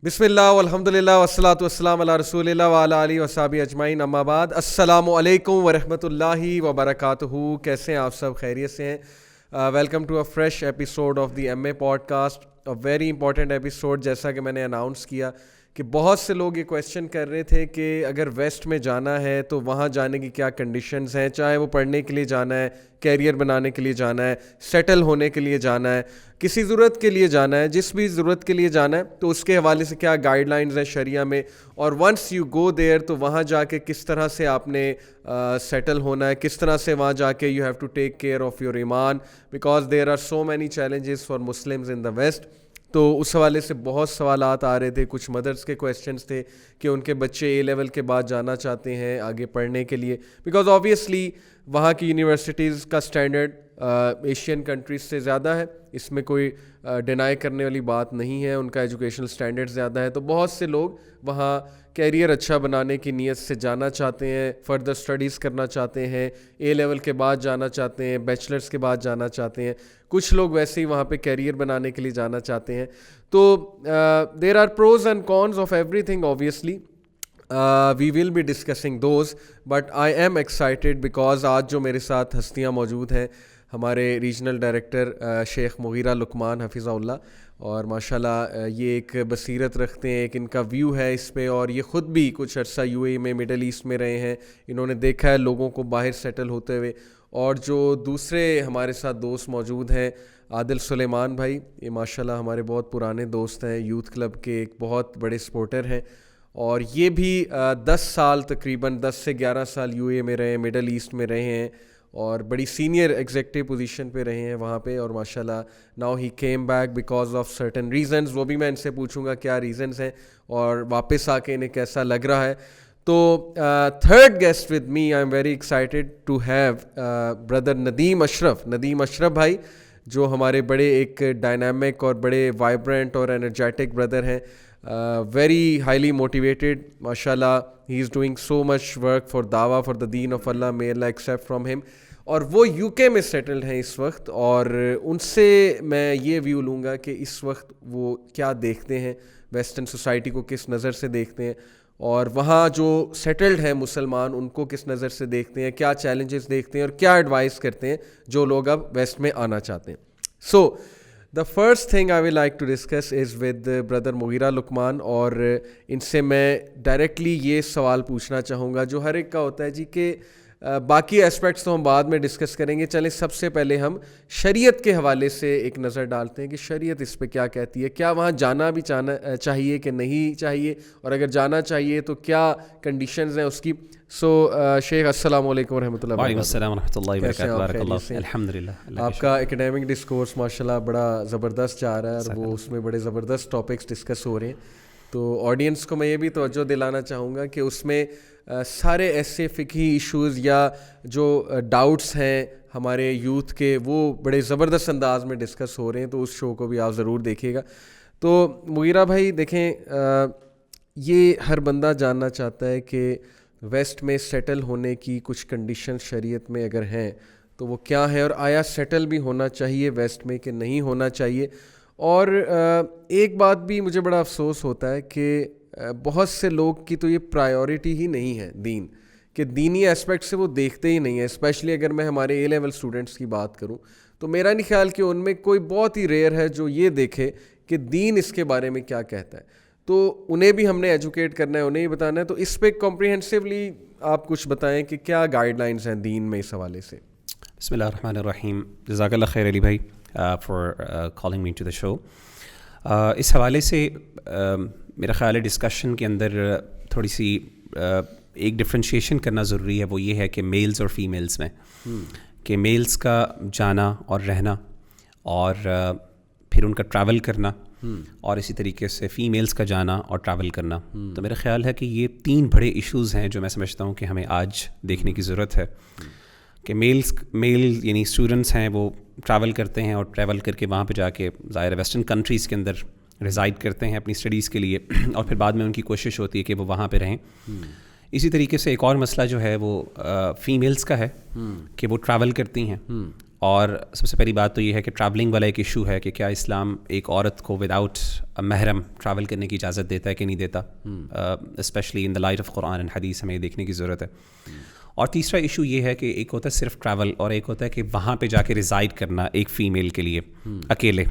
بسم اللہ والحمدللہ والصلاۃ والسلام علی رسول اللہ وعلی آلہ وصحبہ اجمعین، اما بعد، السلام علیکم ورحمۃ اللہ وبرکاتہ۔ کیسے ہیں آپ سب؟ خیریت سے ہیں؟ Welcome to a fresh episode of the M A podcast, a very important episode. جیسا کہ میں نے اناؤنس کیا کہ بہت سے لوگ یہ کویشچن کر رہے تھے کہ اگر ویسٹ میں جانا ہے تو وہاں جانے کی کیا کنڈیشنز ہیں، چاہے وہ پڑھنے کے لیے جانا ہے، کیریئر بنانے کے لیے جانا ہے، سیٹل ہونے کے لیے جانا ہے، کسی ضرورت کے لیے جانا ہے، جس بھی ضرورت کے لیے جانا ہے تو اس کے حوالے سے کیا گائیڈ لائنز ہیں شریعہ میں، اور ونس یو گو دیئر تو وہاں جا کے کس طرح سے آپ نے سیٹل ہونا ہے، کس طرح سے وہاں جا کے you have to take care of your ایمان، because there are so many challenges for Muslims in the west. تو اس حوالے سے بہت سوالات آ رہے تھے، کچھ مدرس کے کویشچنس تھے کہ ان کے بچے اے لیول کے بعد جانا چاہتے ہیں آگے پڑھنے کے لیے، بیکاز آبویسلی وہاں کی یونیورسٹیز کا اسٹینڈرڈ ایشین کنٹریز سے زیادہ ہے، اس میں کوئی ڈینائی کرنے والی بات نہیں ہے، ان کا ایجوکیشنل اسٹینڈرڈ زیادہ ہے۔ تو بہت سے لوگ وہاں کیریئر اچھا بنانے کی نیت سے جانا چاہتے ہیں، فردر اسٹڈیز کرنا چاہتے ہیں، اے لیول کے بعد جانا چاہتے ہیں، بیچلرس کے بعد جانا چاہتے ہیں، کچھ لوگ ویسے ہی وہاں پہ کیریئر بنانے کے لیے جانا چاہتے ہیں۔ تو there are pros and cons of everything obviously. We will be discussing those, but I am excited because آج جو میرے ساتھ ہستیاں موجود ہیں، ہمارے ریجنل ڈائریکٹر شیخ مغیرہ لقمان حفظہ اللہ، اور ماشاءاللہ یہ ایک بصیرت رکھتے ہیں، ایک ان کا ویو ہے اس پہ، اور یہ خود بھی کچھ عرصہ یو اے میں مڈل ایسٹ میں رہے ہیں، انہوں نے دیکھا ہے لوگوں کو باہر سیٹل ہوتے ہوئے۔ اور جو دوسرے ہمارے ساتھ دوست موجود ہیں، عادل سلیمان بھائی، یہ ماشاءاللہ ہمارے بہت پرانے دوست ہیں، یوتھ کلب کے ایک بہت بڑے سپورٹر ہیں، اور یہ بھی 10 سال تقریباً 10 سے 11 سال یو اے میں رہے ہیں، مڈل ایسٹ میں رہے ہیں، اور بڑی سینئر ایگزیکٹو پوزیشن پہ رہے ہیں وہاں پہ، اور ماشاءاللہ now he came back because of certain reasons, وہ بھی میں ان سے پوچھوں گا کیا ریزنز ہیں اور واپس آ کے انہیں کیسا لگ رہا ہے۔ تو third guest with me, I am very excited to have brother Nadeem Ashraf bhai, جو ہمارے بڑے ایک ڈائنامک اور بڑے وائبرنٹ اور انرجیٹک بردر ہیں، ویری ہائیلی موٹیویٹیڈ، ماشاء اللہ he is doing so much work for دعویٰ فار دا دین آف اللہ، may اللہ ایکسیپٹ فرام ہم، اور وہ یو کے میں سیٹلڈ ہیں اس وقت، اور ان سے میں یہ ویو لوں گا کہ اس وقت وہ کیا دیکھتے ہیں، ویسٹرن سوسائٹی کو کس نظر سے دیکھتے ہیں، اور وہاں جو سیٹلڈ ہیں مسلمان ان کو کس نظر سے دیکھتے ہیں، کیا چیلنجز دیکھتے ہیں، اور کیا ایڈوائز کرتے ہیں جو لوگ اب ویسٹ میں آنا چاہتے ہیں۔ سو the first thing I will like to discuss is with brother مغیرہ لقمان، اور ان سے میں ڈائریکٹلی یہ سوال پوچھنا چاہوں گا جو ہر ایک کا ہوتا ہے جی، کہ باقی اسپیکٹس تو ہم بعد میں ڈسکس کریں گے، چلیں سب سے پہلے ہم شریعت کے حوالے سے ایک نظر ڈالتے ہیں کہ شریعت اس پہ کیا کہتی ہے، کیا وہاں جانا بھی چاہیے کہ نہیں چاہیے، اور اگر جانا چاہیے تو کیا کنڈیشنز ہیں اس کی۔ سو شیخ السلام علیکم ورحمۃ اللہ۔ وعلیکم السلام ورحمۃ اللہ وبرکاتہ، بارک اللہ، الحمدللہ۔ آپ کا اکیڈیمک ڈسکورس ماشاءاللہ بڑا زبردست جا رہا ہے، اور وہ اس میں بڑے زبردست ٹاپکس ڈسکس ہو رہے ہیں۔ تو آڈینس کو میں یہ بھی توجہ دلانا چاہوں گا کہ اس میں سارے ایسے فقہی ایشوز یا جو ڈاؤٹس ہیں ہمارے یوتھ کے، وہ بڑے زبردست انداز میں ڈسکس ہو رہے ہیں، تو اس شو کو بھی آپ ضرور دیکھیے گا۔ تو مغیرہ بھائی دیکھیں، یہ ہر بندہ جاننا چاہتا ہے کہ ویسٹ میں سیٹل ہونے کی کچھ کنڈیشن شریعت میں اگر ہیں تو وہ کیا ہے، اور آیا سیٹل بھی ہونا چاہیے ویسٹ میں کہ نہیں ہونا چاہیے۔ اور ایک بات بھی مجھے بڑا افسوس ہوتا ہے کہ بہت سے لوگ کی تو یہ پرائیورٹی ہی نہیں ہے دین، کہ دینی اسپیکٹ سے وہ دیکھتے ہی نہیں ہیں، اسپیشلی اگر میں ہمارے اے لیول اسٹوڈنٹس کی بات کروں تو میرا نہیں خیال کہ ان میں کوئی بہت ہی ریئر ہے جو یہ دیکھے کہ دین اس کے بارے میں کیا کہتا ہے۔ تو انہیں بھی ہم نے ایجوکیٹ کرنا ہے، انہیں ہی بتانا ہے، تو اس پہ کمپریہنسولی آپ کچھ بتائیں کہ کیا گائیڈ لائنز ہیں دین میں اس حوالے سے۔ بسم اللہ الرحمن الرحیم، جزاک اللہ خیر علی بھائی for calling me to the show. اس حوالے سے میرا خیال ہے ڈسکشن کے اندر تھوڑی سی ایک ڈفرینشیشن کرنا ضروری ہے، وہ یہ ہے کہ میلز اور فیمیلز میں، کہ میلز کا جانا اور رہنا، اور پھر ان کا ٹریول کرنا، اور اسی طریقے سے فیمیلز کا جانا اور ٹریول کرنا۔ تو میرا خیال ہے کہ یہ 3 بڑے ایشوز ہیں جو میں سمجھتا ہوں کہ ہمیں آج دیکھنے کی ضرورت ہے، کہ میل یعنی اسٹوڈنٹس ہیں وہ ٹریول کرتے ہیں، اور ٹریول کر کے وہاں پہ جا کے ظاہر ویسٹرن کنٹریز کے اندر ریزائڈ کرتے ہیں اپنی اسٹڈیز کے لیے، اور پھر بعد میں ان کی کوشش ہوتی ہے کہ وہ وہاں پہ رہیں۔ اسی طریقے سے ایک اور مسئلہ جو ہے وہ فیمیلز کا ہے، کہ وہ ٹریول کرتی ہیں اور سب سے پہلی بات تو یہ ہے کہ ٹریولنگ والا ایک ایشو ہے کہ کیا اسلام ایک عورت کو وداؤٹ محرم ٹریول کرنے کی اجازت دیتا ہے کہ نہیں دیتا، especially in the light of Quran and hadith ہمیں یہ دیکھنے کی ضرورت ہے. اور تیسرا ایشو یہ ہے کہ ایک ہوتا ہے صرف ٹریول اور ایک ہوتا ہے کہ وہاں پہ جا کے ریزائڈ کرنا ایک فیمیل کے لیے اکیلے.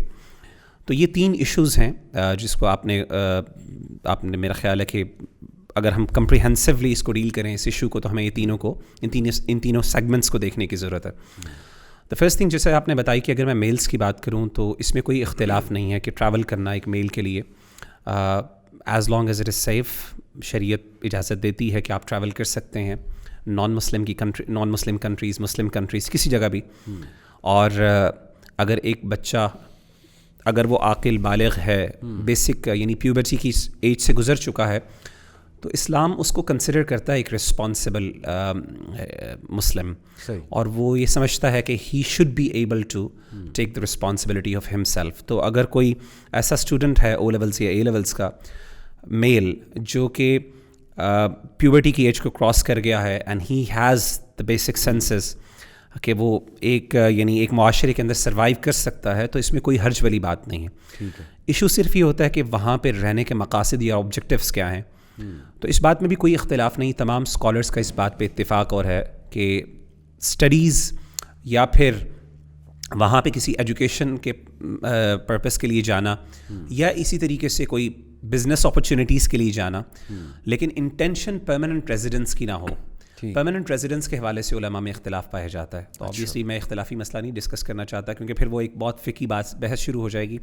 تو یہ 3 ایشوز ہیں جس کو آپ نے میرا خیال ہے کہ اگر ہم کمپریہنسولی اس کو ڈیل کریں اس ایشو کو تو ہمیں ان تینوں سیگمنٹس کو دیکھنے کی ضرورت ہے. دا فرسٹ تھنگ جیسے آپ نے بتائی کہ اگر میں میلس کی بات کروں تو اس میں کوئی اختلاف نہیں ہے کہ ٹریول کرنا ایک میل کے لیے as long as it is safe شریعت اجازت دیتی ہے کہ آپ ٹریول کر سکتے ہیں نان مسلم کنٹریز مسلم کنٹریز کسی جگہ بھی. اور اگر ایک بچہ اگر وہ عاقل بالغ ہے بیسک یعنی پیوبرٹی کی ایج سے گزر چکا ہے تو اسلام اس کو کنسیڈر کرتا ہے ایک رسپانسبل مسلم، اور وہ یہ سمجھتا ہے کہ he should be able to take the responsibility of himself. تو اگر کوئی ایسا اسٹوڈنٹ ہے او لیولس یا اے لیولس کا میل جو کہ پیوبرٹی کی ایج کو کراس کر گیا ہے and he has the basic senses کہ وہ ایک معاشرے کے اندر سروائیو کر سکتا ہے تو اس میں کوئی حرج والی بات نہیں ہے. ایشو صرف یہ ہوتا ہے کہ وہاں پہ رہنے کے مقاصد یا آبجیکٹیوز کیا ہیں. تو اس بات میں بھی کوئی اختلاف نہیں، تمام اسکالرس کا اس بات پہ اتفاق اور ہے کہ اسٹڈیز یا پھر وہاں پہ کسی ایجوکیشن کے پرپس کے لیے جانا یا اسی طریقے سے کوئی بزنس اپرچونیٹیز کے لیے جانا، لیکن انٹینشن پرماننٹ ریزیڈنس کی نہ ہو. پرماننٹ ریزیڈنس کے حوالے سے علماء میں اختلاف پایا جاتا ہے. تو آبویسلی میں اختلافی مسئلہ نہیں ڈسکس کرنا چاہتا کیونکہ پھر وہ ایک بہت فقہی بحث شروع ہو جائے گی.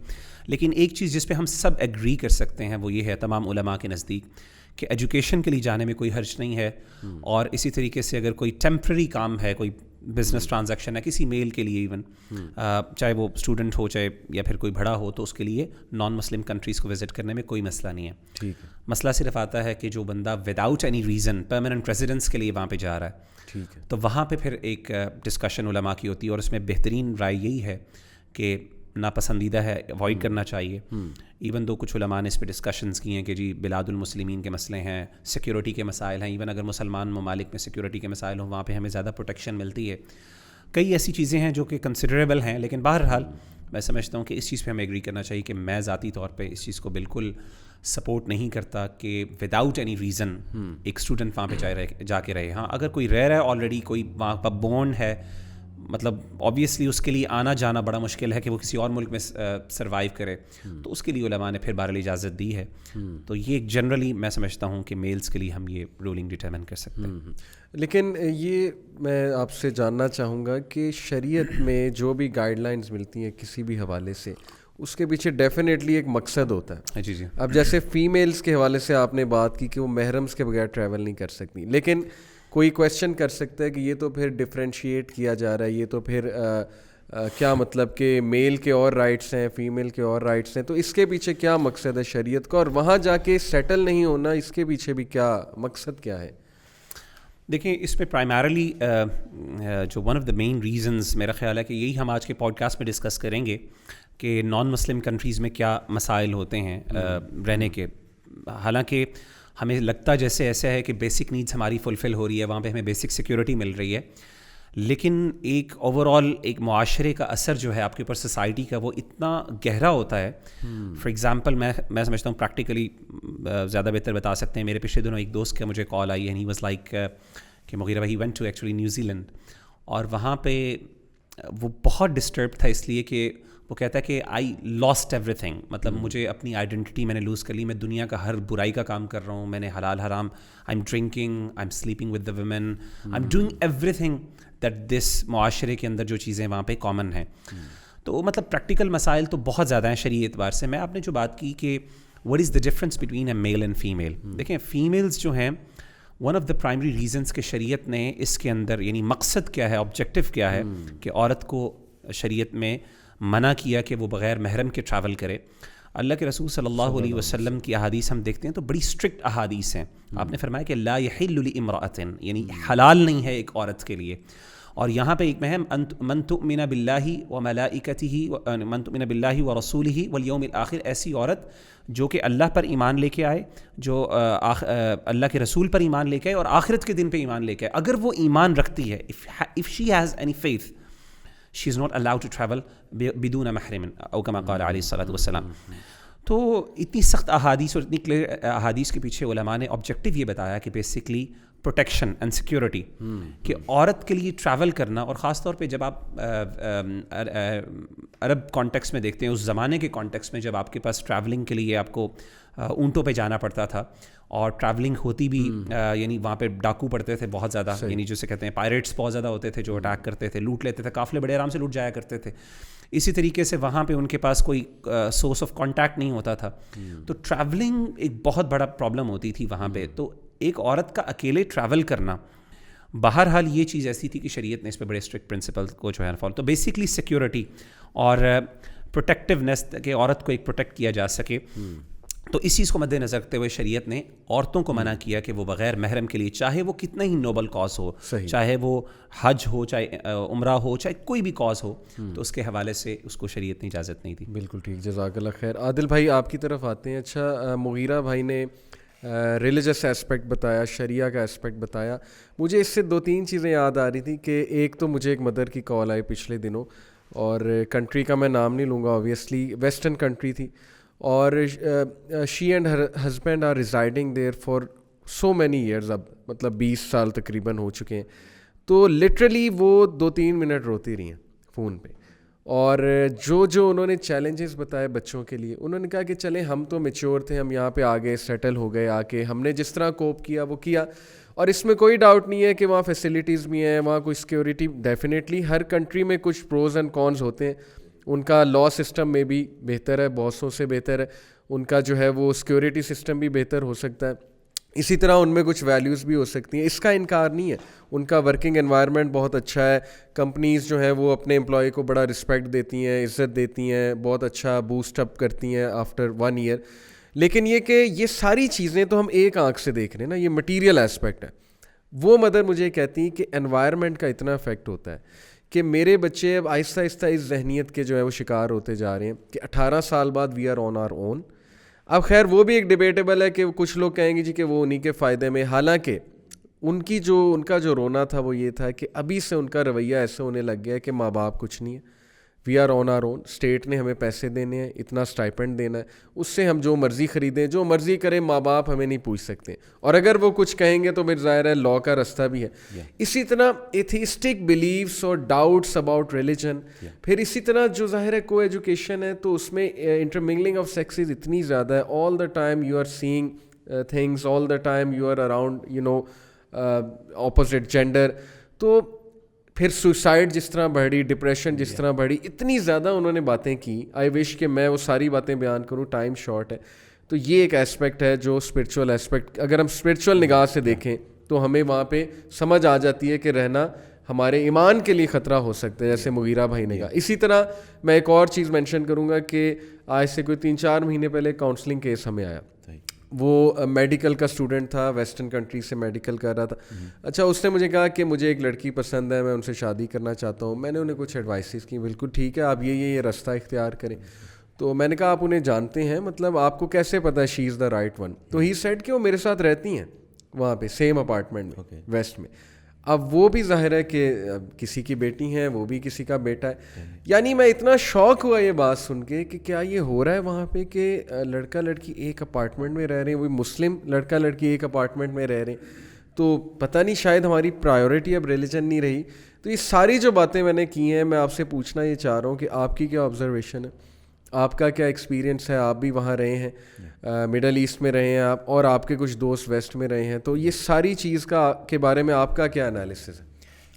لیکن ایک چیز جس پہ ہم سب ایگری کر سکتے ہیں وہ یہ ہے تمام علماء کے نزدیک کہ ایجوکیشن کے لیے جانے میں کوئی حرج نہیں ہے. اور اسی طریقے سے اگر کوئی ٹیمپرری کام ہے، کوئی بزنس ٹرانزیکشن ہے کسی میل کے لیے ایون چاہے وہ اسٹوڈنٹ ہو چاہے یا پھر کوئی بڑا ہو، تو اس کے لیے نان مسلم کنٹریز کو وزٹ کرنے میں کوئی مسئلہ نہیں ہے. مسئلہ صرف آتا ہے کہ جو بندہ without any reason permanent residence کے لیے وہاں پہ جا رہا ہے تو وہاں پہ پھر ایک ڈسکشن علماء کی ہوتی ہے اور اس میں بہترین رائے یہی ہے کہ ناپسندیدہ ہے، اوائڈ کرنا چاہیے. ایون دو کچھ علماء نے اس پہ ڈسکشنز کی ہیں کہ جی بلاد المسلمین کے مسئلے ہیں، سیکیورٹی کے مسائل ہیں، ایون اگر مسلمان ممالک میں سیکیورٹی کے مسائل ہوں وہاں پہ ہمیں زیادہ پروٹیکشن ملتی ہے. کئی ایسی چیزیں ہیں جو کہ کنسیڈریبل ہیں، لیکن بہرحال میں سمجھتا ہوں کہ اس چیز پہ ہمیں ایگری کرنا چاہیے کہ میں ذاتی طور پہ اس چیز کو بالکل سپورٹ نہیں کرتا کہ وداؤٹ اینی ریزن ایک اسٹوڈنٹ وہاں پہ جا کے رہے. ہاں اگر کوئی رہ رہا ہے آلریڈی، کوئی وہاں پر بورن ہے، مطلب آبویسلی اس کے لیے آنا جانا بڑا مشکل ہے کہ وہ کسی اور ملک میں سروائیو کرے، تو اس کے لیے علماء نے پھر بہرحال اجازت دی ہے. تو یہ جنرلی میں سمجھتا ہوں کہ میلز کے لیے ہم یہ رولنگ ڈٹرمن کر سکتے ہیں. لیکن یہ میں آپ سے جاننا چاہوں گا کہ شریعت میں جو بھی گائیڈ لائنز ملتی ہیں کسی بھی حوالے سے، اس کے پیچھے ڈیفینیٹلی ایک مقصد ہوتا ہے. جی جی. اب جیسے فیمیلز کے حوالے سے آپ نے بات کی کہ وہ محرمز کے بغیر ٹریول نہیں کر سکتی، لیکن کوئی کویشچن کر سکتا ہے کہ یہ تو پھر ڈفرینشیٹ کیا جا رہا ہے، یہ تو پھر کیا مطلب کہ میل کے اور رائٹس ہیں فیمیل کے اور رائٹس ہیں، تو اس کے پیچھے کیا مقصد ہے شریعت کا، اور وہاں جا کے سیٹل نہیں ہونا اس کے پیچھے بھی کیا مقصد کیا ہے؟ دیکھیں اس میں پرائمرلی جو one of the main reasons میرا خیال ہے کہ یہی ہم آج کے پوڈ کاسٹ میں ڈسکس کریں گے کہ نان مسلم کنٹریز میں کیا مسائل ہوتے ہیں رہنے کے. حالانکہ ہمیں لگتا جیسے ایسا ہے کہ بیسک نیڈس ہماری فلفل ہو رہی ہے، وہاں پہ ہمیں بیسک سیکیورٹی مل رہی ہے، لیکن ایک اوور آل ایک معاشرے کا اثر جو ہے آپ کے اوپر سوسائٹی کا وہ اتنا گہرا ہوتا ہے. فار ایگزامپل میں سمجھتا ہوں پریکٹیکلی زیادہ بہتر بتا سکتے ہیں. میرے پچھلے دنوں ایک دوست کا مجھے کال آئی اینڈ ہی واز لائک کہ مغیرہ بھائی went to actually New Zealand, اور وہاں پہ وہ بہت ڈسٹرب تھا اس لیے کہ وہ کہتا ہے کہ آئی لاسٹ ایوری تھنگ، مطلب مجھے اپنی آئیڈینٹی میں نے لوز کر لی، میں دنیا کا ہر برائی کا کام کر رہا ہوں، میں نے حلال حرام، I am drinking, I am sleeping with the women, I am doing every thing that this معاشرے کے اندر جو چیزیں وہاں پہ کامن ہیں. تو مطلب پریکٹیکل مسائل تو بہت زیادہ ہیں شرعی اعتبار سے. میں آپ نے جو بات کی کہ what is the difference between a male and female, دیکھیں فیمیلز جو ہیں one of the primary reasons کہ شریعت نے اس کے اندر یعنی مقصد کیا ہے، آبجیکٹیو کیا ہے کہ عورت کو شریعت میں منع کیا کہ وہ بغیر محرم کے ٹریول کرے. اللہ کے رسول صلی اللہ علیہ وسلم کی احادیث ہم دیکھتے ہیں تو بڑی اسٹرکٹ احادیث ہیں. آپ نے فرمایا کہ لا یحل لامرأۃ، یعنی حلال نہیں ہے ایک عورت کے لیے. اور یہاں پہ ایک مہم من تؤمن باللہ وملائکتہ، من تؤمن باللہ ورسولہ والیوم الآخر، ایسی عورت جو کہ اللہ پر ایمان لے کے آئے، جو اللہ کے رسول پر ایمان لے کے آئے اور آخرت کے دن پہ ایمان لے کے آئے. اگر وہ ایمان رکھتی ہے، if she has any faith، she is not allowed to travel بدون محرم او کما قال علیہ الصلاۃ والسلام. تو اتنی سخت احادیث اور اتنی کلیئر احادیث کے پیچھے علماء نے آبجیکٹیو یہ بتایا کہ بیسکلی پروٹیکشن اینڈ سیکیورٹی, کہ عورت کے لیے ٹریول کرنا, اور خاص طور پہ جب آپ عرب کانٹیکس میں دیکھتے ہیں, اس زمانے کے کانٹیکس میں جب آپ کے پاس ٹریولنگ کے لیے آپ کو اونٹوں پہ جانا پڑتا تھا, اور ٹریولنگ ہوتی بھی یعنی وہاں پہ ڈاکو پڑتے تھے بہت زیادہ, یعنی جسے کہتے ہیں پائریٹس بہت زیادہ ہوتے تھے جو اٹیک کرتے تھے, لوٹ لیتے تھے, قافلے بڑے آرام سے لوٹ جایا کرتے تھے. اسی طریقے سے وہاں پہ ان کے پاس کوئی سورس آف کانٹیکٹ نہیں ہوتا تھا, تو ٹریولنگ ایک بہت بڑا پرابلم ہوتی تھی وہاں پہ. تو ایک عورت کا اکیلے ٹریول کرنا, بہرحال یہ چیز ایسی تھی کہ شریعت نے اس پہ بڑے اسٹرکٹ پرنسپل کو جو ہے فالو. تو بیسکلی سیکیورٹی اور پروٹیکٹیونیس, کہ عورت کو ایک پروٹیکٹ کیا جا سکے, تو اس چیز کو مد نظر رکھتے ہوئے شریعت نے عورتوں کو منع کیا کہ وہ بغیر محرم کے لیے, چاہے وہ کتنا ہی نوبل کاز ہو, چاہے وہ حج ہو, چاہے عمرہ ہو, چاہے کوئی بھی کاز ہو, تو اس کے حوالے سے اس کو شریعت نے اجازت نہیں دی. بالکل ٹھیک, جزاک اللہ خیر. عادل بھائی آپ کی طرف آتے ہیں. اچھا, مغیرہ بھائی نے ریلیجس اسپیکٹ بتایا, شریعہ کا اسپیکٹ بتایا. مجھے اس سے 2-3 چیزیں یاد آ رہی تھیں کہ ایک تو مجھے ایک مدر کی کال آئی پچھلے دنوں, اور کنٹری کا میں نام نہیں لوں گا آبویسلی, ویسٹرن کنٹری تھی, اور she and her husband are residing there for so many years, اب مطلب 20 سال تقریباً ہو چکے ہیں. تو لٹرلی وہ 2-3 منٹ روتی رہی ہیں فون پہ, اور جو انہوں نے چیلنجز بتائے بچوں کے لیے, انہوں نے کہا کہ چلیں ہم تو میچور تھے, ہم یہاں پہ آ گئے, سیٹل ہو گئے, آ کے ہم نے جس طرح کوپ کیا وہ کیا, اور اس میں کوئی ڈاؤٹ نہیں ہے کہ وہاں فیسلٹیز بھی ہیں, وہاں کوئی سیکیورٹی, ڈیفینیٹلی ہر کنٹری میں کچھ پروز اینڈ کونز ہوتے ہیں. ان کا لا سسٹم میں بھی بہتر ہے, بہت سے بہتر ہے, ان کا جو ہے وہ سیکیورٹی سسٹم بھی بہتر ہو سکتا ہے, اسی طرح ان میں کچھ ویلیوز بھی ہو سکتی ہیں, اس کا انکار نہیں ہے. ان کا ورکنگ انوائرمنٹ بہت اچھا ہے, کمپنیز جو ہیں وہ اپنے امپلائی کو بڑا رسپیکٹ دیتی ہیں, عزت دیتی ہیں, بہت اچھا بوسٹ اپ کرتی ہیں آفٹر 1 ایئر. لیکن یہ کہ یہ ساری چیزیں تو ہم ایک آنکھ سے دیکھ رہے ہیں نا, یہ مٹیریل اسپیکٹ ہے. وہ مدر مجھے کہتی ہیں کہ انوائرمنٹ کا اتنا افیکٹ ہوتا ہے کہ میرے بچے اب آہستہ آہستہ اس ذہنیت کے جو ہے وہ شکار ہوتے جا رہے ہیں کہ 18 سال بعد وی آر آن آر اون. اب خیر وہ بھی ایک ڈیبیٹیبل ہے کہ کچھ لوگ کہیں گے جی کہ وہ انہی کے فائدے میں, حالانکہ ان کا جو رونا تھا وہ یہ تھا کہ ابھی سے ان کا رویہ ایسے ہونے لگ گیا ہے کہ ماں باپ کچھ نہیں ہے, we are on our own, state نے ہمیں پیسے دینے ہیں, اتنا اسٹائپنڈ دینا ہے, اس سے ہم جو مرضی خریدیں, جو مرضی کریں, ماں باپ ہمیں نہیں پوچھ سکتے, اور اگر وہ کچھ کہیں گے تو پھر ظاہر ہے لا کا رستہ بھی ہے. اسی طرح ایتھیسٹک بلیفس اور ڈاؤٹس اباؤٹ ریلیجن, پھر اسی طرح جو ظاہر ہے کو ایجوکیشن ہے, تو اس میں انٹرمنگلنگ آف سیکسز اتنی زیادہ ہے, all the time you are seeing things, all the time you are around you know opposite gender. تو پھر سوسائڈ جس طرح بڑھی, ڈپریشن جس طرح بڑھی, اتنی زیادہ انہوں نے باتیں کی. آئی وش کہ میں وہ ساری باتیں بیان کروں, ٹائم شارٹ ہے. تو یہ ایک اسپیکٹ ہے جو اسپرچول اسپیکٹ, اگر ہم اسپرچول نگاہ سے دیکھیں تو ہمیں وہاں پہ سمجھ آ جاتی ہے کہ رہنا ہمارے ایمان کے لیے خطرہ ہو سکتا ہے, جیسے مغیرہ بھائی نے کہا. اسی طرح میں ایک اور چیز مینشن کروں گا کہ آج سے کوئی 3-4 مہینے پہلے کاؤنسلنگ کیس ہمیں آیا. وہ میڈیکل کا اسٹوڈنٹ تھا, ویسٹرن کنٹری سے میڈیکل کر رہا تھا. اچھا, اس نے مجھے کہا کہ مجھے ایک لڑکی پسند ہے, میں ان سے شادی کرنا چاہتا ہوں. میں نے انہیں کچھ ایڈوائسز کی, بالکل ٹھیک ہے آپ یہ رستہ اختیار کریں. تو میں نے کہا آپ انہیں جانتے ہیں, مطلب آپ کو کیسے پتہ ہے شی از دا رائٹ ون؟ تو ہی سیڈ کہ وہ میرے ساتھ رہتی ہیں وہاں پہ سیم اپارٹمنٹ میں ویسٹ میں. اب وہ بھی ظاہر ہے کہ کسی کی بیٹی ہیں, وہ بھی کسی کا بیٹا ہے. یعنی میں اتنا شوق ہوا یہ بات سن کے کہ کیا یہ ہو رہا ہے وہاں پہ کہ لڑکا لڑکی ایک اپارٹمنٹ میں رہ رہے ہیں, وہ مسلم لڑکا لڑکی ایک اپارٹمنٹ میں رہ رہے ہیں. تو پتہ نہیں شاید ہماری پرائیورٹی اب ریلیجن نہیں رہی. تو یہ ساری جو باتیں میں نے کی ہیں, میں آپ سے پوچھنا یہ چاہ رہا ہوں کہ آپ کی کیا آبزرویشن ہے, آپ کا کیا ایکسپیرینس ہے؟ آپ بھی وہاں رہے ہیں, مڈل ایسٹ میں رہے ہیں آپ, اور آپ کے کچھ دوست ویسٹ میں رہے ہیں. تو یہ ساری چیز کے بارے میں آپ کا کیا انالیسس ہے؟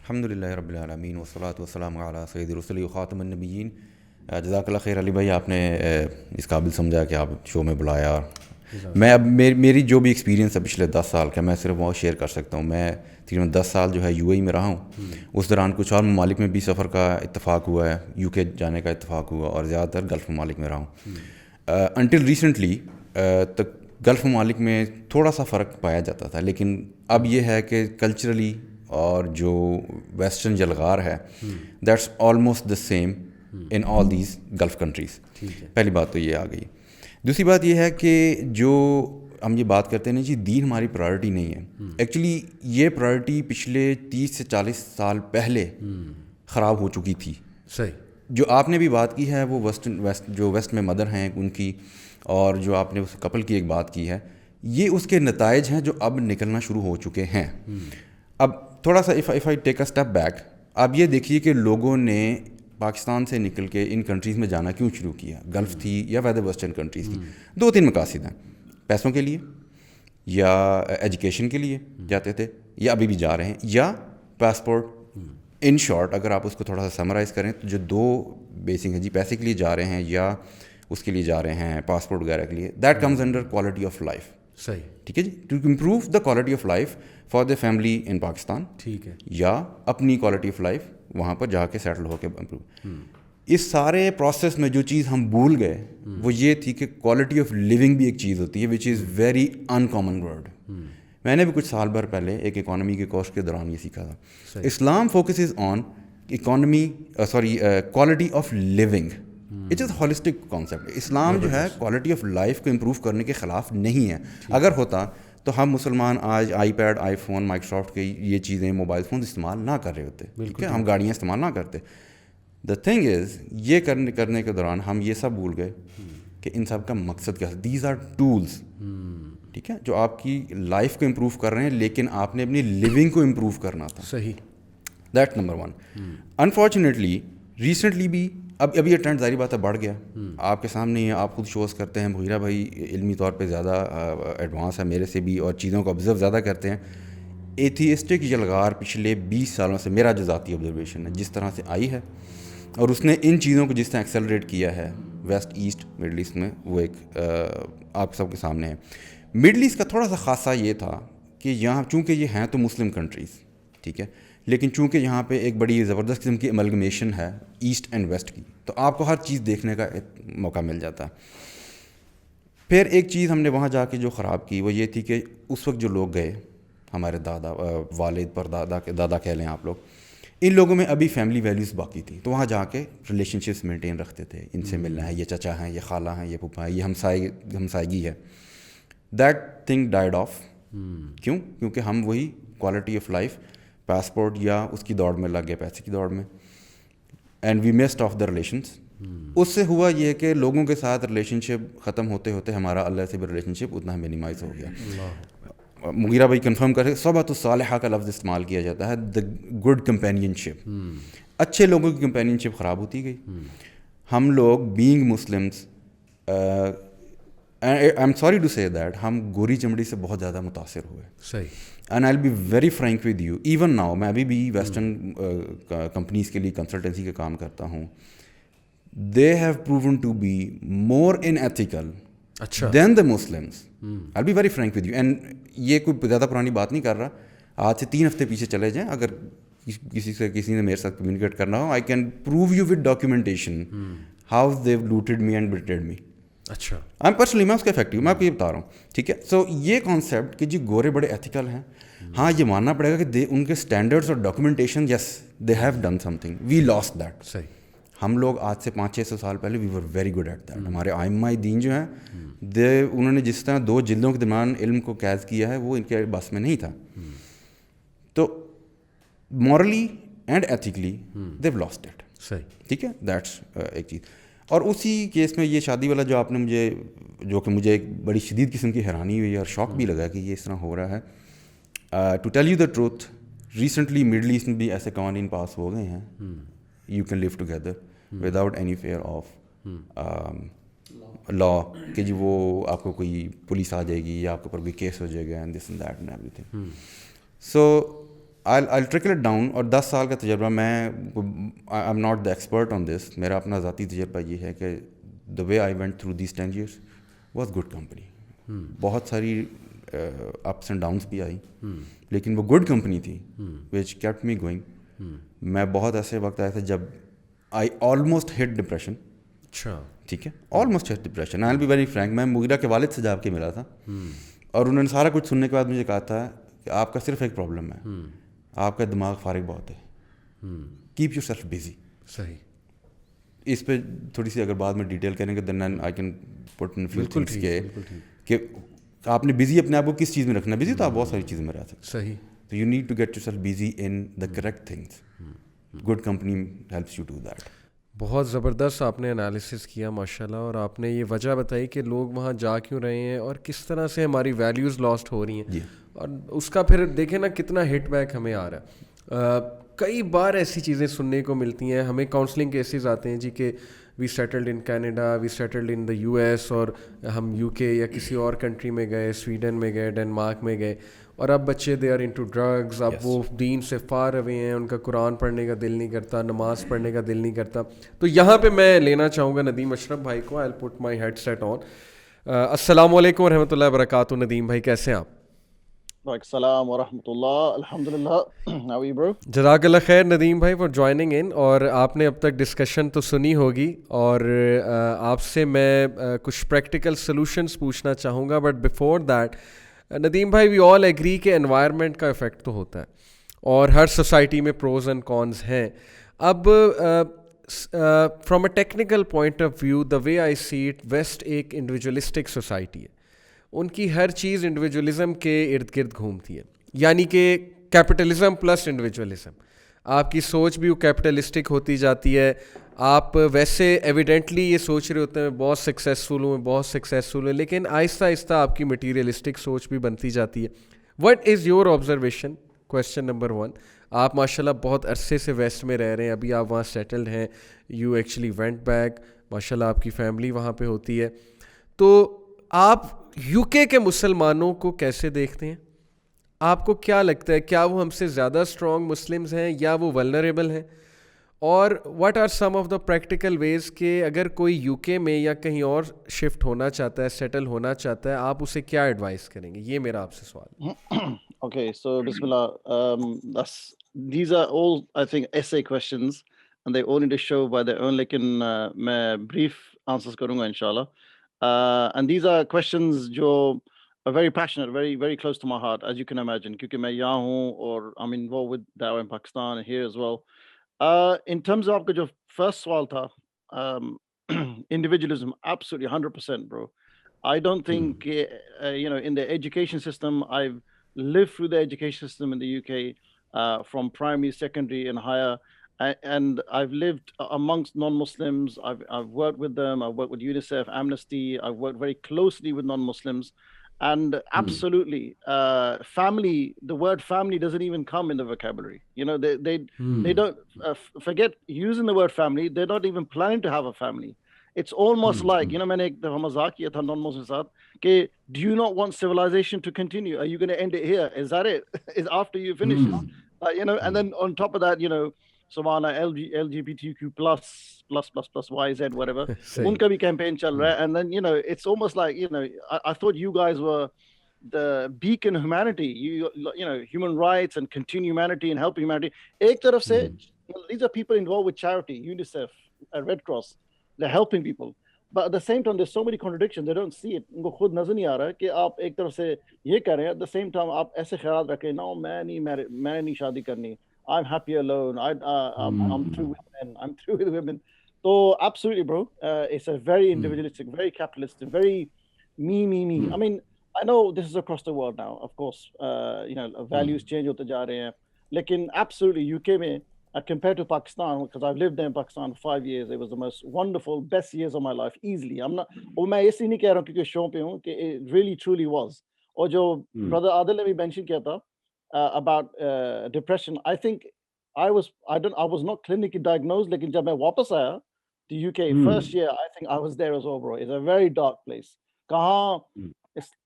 الحمدللہ رب العالمین والصلاۃ والسلام علی سید الرسل وخاتم النبیین. جزاک اللہ خیر علی بھائی, آپ نے اس قابل سمجھا کہ آپ شو میں بلایا. میں اب میری جو بھی ایکسپیرینس ہے پچھلے 10 سال کا, میں صرف وہ شیئر کر سکتا ہوں. میں تقریباً 10 سال جو ہے یو اے ای میں رہا ہوں. اس دوران کچھ اور ممالک میں بھی سفر کا اتفاق ہوا ہے, یو کے جانے کا اتفاق ہوا, اور زیادہ تر گلف ممالک میں رہا ہوں. انٹل ریسنٹلی تک گلف ممالک میں تھوڑا سا فرق پایا جاتا تھا, لیکن اب یہ ہے کہ کلچرلی اور جو ویسٹرن جلغار ہے that's almost the same in all these golf countries. پہلی بات تو یہ آ گئی. دوسری بات یہ ہے کہ جو ہم یہ بات کرتے ہیں نا جی دین ہماری پرائرٹی نہیں ہے, ایکچولی یہ پرائرٹی پچھلے 30 سے 40 سال پہلے خراب ہو چکی تھی. صحیح. جو آپ نے بھی بات کی ہے وہ ویسٹ میں مدر ہیں ان کی, اور جو آپ نے اس کپل کی ایک بات کی ہے, یہ اس کے نتائج ہیں جو اب نکلنا شروع ہو چکے ہیں. اب تھوڑا سا if I take a step back, آپ یہ دیکھیے کہ لوگوں نے پاکستان سے نکل کے ان کنٹریز میں جانا کیوں شروع کیا. گلف تھی یا ویدر ویسٹرن کنٹریز تھی, 2-3 مقاصد ہیں. پیسوں کے لیے, یا ایجوکیشن کے لیے جاتے تھے, یا ابھی بھی جا رہے ہیں, یا پاسپورٹ. ان شارٹ اگر آپ اس کو تھوڑا سا سمرائز کریں تو جو 2 بیسک ہیں جی, پیسے کے لیے جا رہے ہیں یا اس کے لیے جا رہے ہیں پاسپورٹ وغیرہ کے لیے, that comes under quality of life. صحیح. ٹھیک ہے جی, to improve the quality of life for the family in Pakistan. ٹھیک ہے. یا اپنی کوالٹی آف لائف وہاں پر جا کے سیٹل ہو کے امپروو. اس سارے پروسیس میں جو چیز ہم بھول گئے وہ یہ تھی کہ کوالٹی آف لیونگ بھی ایک چیز ہوتی ہے which is very uncommon word. میں نے بھی کچھ سال بھر پہلے ایک اکانومی کے کورس کے دوران یہ سیکھا تھا. اسلام focuses on quality of living. It is holistic concept. اسلام جو ہے کوالٹی آف لائف کو امپروو کرنے کے خلاف نہیں ہے. اگر ہوتا تو ہم مسلمان آج iPad, iPhone, Microsoft کے یہ چیزیں, موبائل فون استعمال نہ کر رہے ہوتے. ٹھیک ہے, ہم گاڑیاں استعمال نہ کرتے. دا تھنگ از, یہ کرنے کے دوران ہم یہ سب بھول گئے کہ ان سب کا مقصد کیا ہے. دیز آر ٹولس, ٹھیک ہے, جو آپ کی لائف کو امپروو کر رہے ہیں, لیکن آپ نے اپنی لیونگ کو امپروو کرنا تھا. صحیح. That number 1. انفارچونیٹلی ریسنٹلی بھی اب یہ ٹرینڈ ظاہری بات ہے بڑھ گیا. آپ کے سامنے ہی آپ خود شوز کرتے ہیں. مغیرہ بھائی علمی طور پہ زیادہ ایڈوانس ہے میرے سے بھی, اور چیزوں کو آبزرو زیادہ کرتے ہیں. ایتھیسٹک یلغار پچھلے 20 سالوں سے, میرا جو ذاتی آبزرویشن ہے, جس طرح سے آئی ہے, اور اس نے ان چیزوں کو جس طرح ایکسلریٹ کیا ہے ویسٹ ایسٹ مڈل ایسٹ میں, وہ ایک آپ سب کے سامنے ہے. مڈل ایسٹ کا تھوڑا سا خاصہ یہ تھا کہ یہاں چونکہ یہ ہیں تو مسلم کنٹریز, ٹھیک ہے, لیکن چونکہ یہاں پہ ایک بڑی زبردست قسم کی املگمیشن ہے ایسٹ اینڈ ویسٹ کی, تو آپ کو ہر چیز دیکھنے کا موقع مل جاتا ہے. پھر ایک چیز ہم نے وہاں جا کے جو خراب کی وہ یہ تھی کہ اس وقت جو لوگ گئے, ہمارے دادا, والد, پر دادا کہہ لیں آپ لوگ, ان لوگوں میں ابھی فیملی ویلیوز باقی تھی. تو وہاں جا کے ریلیشن شپس مینٹین رکھتے تھے. ان سے ملنا ہے, یہ چچا ہیں, یہ خالہ ہیں, یہ پھوپھا ہیں, یہ ہمسائیگی ہے. That thing died of. کیوں؟ کیونکہ ہم وہی کوالٹی آف لائف, پاسپورٹ یا اس کی دوڑ میں لگ گئے, پیسے کی دوڑ میں, and we missed of the relations. اس سے ہوا یہ کہ لوگوں کے ساتھ ریلیشن شپ ختم ہوتے ہوتے ہمارا اللہ سے بھی ریلیشن شپ اتنا مینیمائز ہو گیا. مغیرہ بھائی کنفرم کر, صحبت الصالحہ کا لفظ استعمال کیا جاتا ہے, دا گڈ کمپینین شپ. اچھے لوگوں کی کمپینین شپ خراب ہوتی گئی. ہم لوگ being Muslims, I am sorry to say that, ہم گوری چمڑی سے بہت زیادہ متاثر ہوئے. صحیح. And I will be very frank with you, even now میں ابھی بھی ویسٹرن کمپنیز کے لیے کنسلٹنسی کا کام کرتا ہوں. They have proven to be more unethical than the Muslims. I be very frank with you. And یہ کوئی زیادہ پرانی بات نہیں کر رہا, آج سے 3 ہفتے پیچھے چلے جائیں, اگر کسی نے میرے ساتھ کمیونیکیٹ کرنا ہو, I can prove you with documentation how they looted me and betrayed me. اچھا, آئی ایم پرسنلی, میں اس کا افیکٹو, میں آپ کو یہ بتا رہا ہوں, ٹھیک ہے. سو یہ کانسیپٹ کہ جی گورے بڑے ایتھیکل ہیں, ہاں یہ ماننا پڑے گا کہ ان کے اسٹینڈرڈس اور documentation, yes they have done something, we lost that. صحیح. ہم لوگ آج سے 500-600 سال پہلے we were very good at that. ہمارے آئمہ دین جو ہیں, انہوں نے جس طرح 2 جلدوں کے درمیان علم کو قید کیا ہے وہ ان کے بس میں نہیں تھا. تو morally and ethically they've lost it. صحیح. ٹھیک ہے, دیٹس ایک چیز. اور اسی کیس میں یہ شادی والا جو آپ نے مجھے, جو کہ مجھے ایک بڑی شدید قسم کی حیرانی ہوئی اور شوق بھی لگا کہ یہ اس طرح ہو رہا ہے. To tell you the truth, recently Middle East میں بھی ایسے قوانین پاس ہو گئے ہیں, you can live together without any fear of law, کہ جی وہ آپ کو کوئی پولیس آ جائے گی یا آپ کے اوپر کوئی کیس ہو جائے گا, and this and that and everything. So I'll trickle it down. اور 10 سال کا تجربہ, میں I am not the expert on this, میرا اپنا ذاتی تجربہ یہ ہے کہ the way I went through these 10 years was good company. بہت ساری اپس اینڈ ڈاؤنس بھی آئی, لیکن وہ گڈ کمپنی تھی وچ کیپٹ می گوئنگ. میں بہت ایسے وقت آیا تھا جب آئی آلموسٹ ہٹ ڈپریشن. اچھا, ٹھیک ہے, almost hit depression. I will be very frank, میں مغیرہ کے والد سے جا کے ملا تھا, اور انہوں نے سارا کچھ سننے کے بعد مجھے کہا تھا کہ آپ کا صرف ایک پرابلم ہے, آپ کا دماغ فارغ بہت ہے, کیپ یور سیلف بزی. صحیح. اس پہ تھوڑی سی اگر بعد میں ڈیٹیل کریں گے then I can put in few things کہ آپ نے بزی اپنے آپ کو کس چیز میں رکھنا. بزی تو آپ بہت ساری چیزوں میں رہ سکتے. صحیح. تو you need to get yourself busy in the correct things. Good company helps you do that. بہت زبردست آپ نے انالیسس کیا ماشاءاللہ, اور آپ نے یہ وجہ بتائی کہ لوگ وہاں جا کیوں رہے ہیں اور کس طرح سے ہماری ویلیوز لاسٹ ہو رہی ہیں, اور اس کا پھر دیکھیں نا کتنا ہٹ بیک ہمیں آ رہا ہے. کئی بار ایسی چیزیں سننے کو ملتی ہیں, ہمیں کاؤنسلنگ کیسز آتے ہیں جی کہ we settled in Canada, we settled in the U S, اور ہم یو کے یا کسی اور کنٹری میں گئے, سویڈن میں گئے, ڈنمارک میں گئے, اور اب بچے دے آر انٹو ڈرگز, اب وہ دین سے فار اوے ہیں, ان کا قرآن پڑھنے کا دل نہیں کرتا, نماز پڑھنے کا دل نہیں کرتا. تو یہاں پہ میں لینا چاہوں گا ندیم اشرف بھائی کو. آئی پٹ مائی ہیڈ سیٹ آن. السلام علیکم ورحمۃ اللہ وبرکاتہ. ندیم بھائی کیسے ہیں آپ؟ وعلیکم السلام ورحمۃ اللہ. الحمد للہ. How are you, bro? جزاک اللہ خیر ندیم بھائی فار جوائننگ ان. اور آپ نے اب تک ڈسکشن تو سنی ہوگی, اور آپ سے میں کچھ پریکٹیکل سلوشنس پوچھنا چاہوں گا, بٹ بیفور دیٹ ندیم بھائی وی آل ایگری کہ انوائرمنٹ کا افیکٹ تو ہوتا ہے, اور ہر سوسائٹی میں پروز اینڈ کونز ہیں. اب from a technical point of view the way I see it, west ایک انڈیویجولسٹک سوسائٹی ہے, ان کی ہر چیز انڈیویجولزم کے ارد گرد گھومتی ہے, یعنی کہ کیپٹلزم پلس انڈیویجولزم. آپ کی سوچ بھی وہ کیپٹلسٹک ہوتی جاتی ہے. آپ ویسے ایویڈنٹلی یہ سوچ رہے ہوتے ہیں میں بہت سکسیزفل ہوں, میں بہت سکسیزفل ہوں, لیکن آہستہ آہستہ آپ کی مٹیریلسٹک سوچ بھی بنتی جاتی ہے. What is your observation? Question number 1. آپ ماشاء اللہ بہت عرصے سے ویسٹ میں رہ رہے ہیں, ابھی آپ وہاں سیٹلڈ ہیں, یو ایکچولی وینٹ بیک, ماشاء اللہ آپ کی فیملی وہاں پہ ہوتی ہے. تو آپ یو کے مسلمانوں کو کیسے دیکھتے ہیں؟ آپ کو کیا لگتا ہے, کیا وہ ہم سے زیادہ اسٹرانگ مسلمز ہیں یا وہ ولنریبل ہیں؟ اور what are some of the practical ways کہ اگر کوئی یو کے میں یا کہیں اور شفٹ ہونا چاہتا ہے, سیٹل ہونا چاہتا ہے, آپ اسے کیا ایڈوائز کریں گے؟ یہ میرا آپ سے سوال ہے. Okay, so Bismillah. These are all, I think, essay questions, and they all need to show by their own. لیکن میں brief answers کروں گا انشاءاللہ. And these are questions جو are very passionate, very, very close to my heart, as you can imagine. کیونکہ میں یہاں ہوں اور I'm involved with Dawah in Pakistan and here as well. In terms of آپ کا جو first سوال تھا, individualism, absolutely 100%, bro. I don't think, in the education system, I've lived through the education system in the UK, from primary, secondary, and higher, and I've lived amongst non-Muslims. I've worked with them. I've worked with UNICEF, Amnesty. I've worked very closely with non-Muslims, and absolutely, family. The word family doesn't even come in the vocabulary. They don't forget using the word family. They're not even planning to have a family. It's almost like, میں نے ایک دفعہ مذاق کیا تھا نان مسلم ساتھ کہ do you not want civilization to continue? Are you going to end it here? Is that it? Is after you finish this? And then on top of that, Subhana, LGBTQ plus YZ, whatever. Unka bhi campaign chal raha hai. And then, it's almost like, I thought you guys were the beacon of humanity. Human rights and continue humanity and help humanity. Ek taraf se, these are people involved with charity, UNICEF, Red Cross. They're helping people, but at the same time there's so many contradictions. They don't see it. ان کو خود نظر نہیں آ رہا ہے کہ آپ ایک طرف سے یہ کر رہے ہیں, at the same time آپ ایسے خیال رکھیں, no, میں نہیں شادی کرنی, I'm happy alone, I'm through with men, I'm through with women. So absolutely, bro, it's a very individualistic, very capitalistic, very me. I mean, I know this is across the world now, of course. Values change ہوتے جا رہے ہیں, لیکن absolutely UK میں, compared to Pakistan, because I've lived there in Pakistan for 5 years, it was the most wonderful, best years of my life, easily. I'm not, میں اس لیے نہیں کہہ رہا ہوں کیونکہ شو پہ ہوں, کہ it really truly was. اور جو brother عادل نے بھی mention کیا تھا about depression, I think I was not clinically diagnosed, لیکن جب میں واپس آیا to UK first year, I think I was there as well, bro. It's a very dark place. کہاں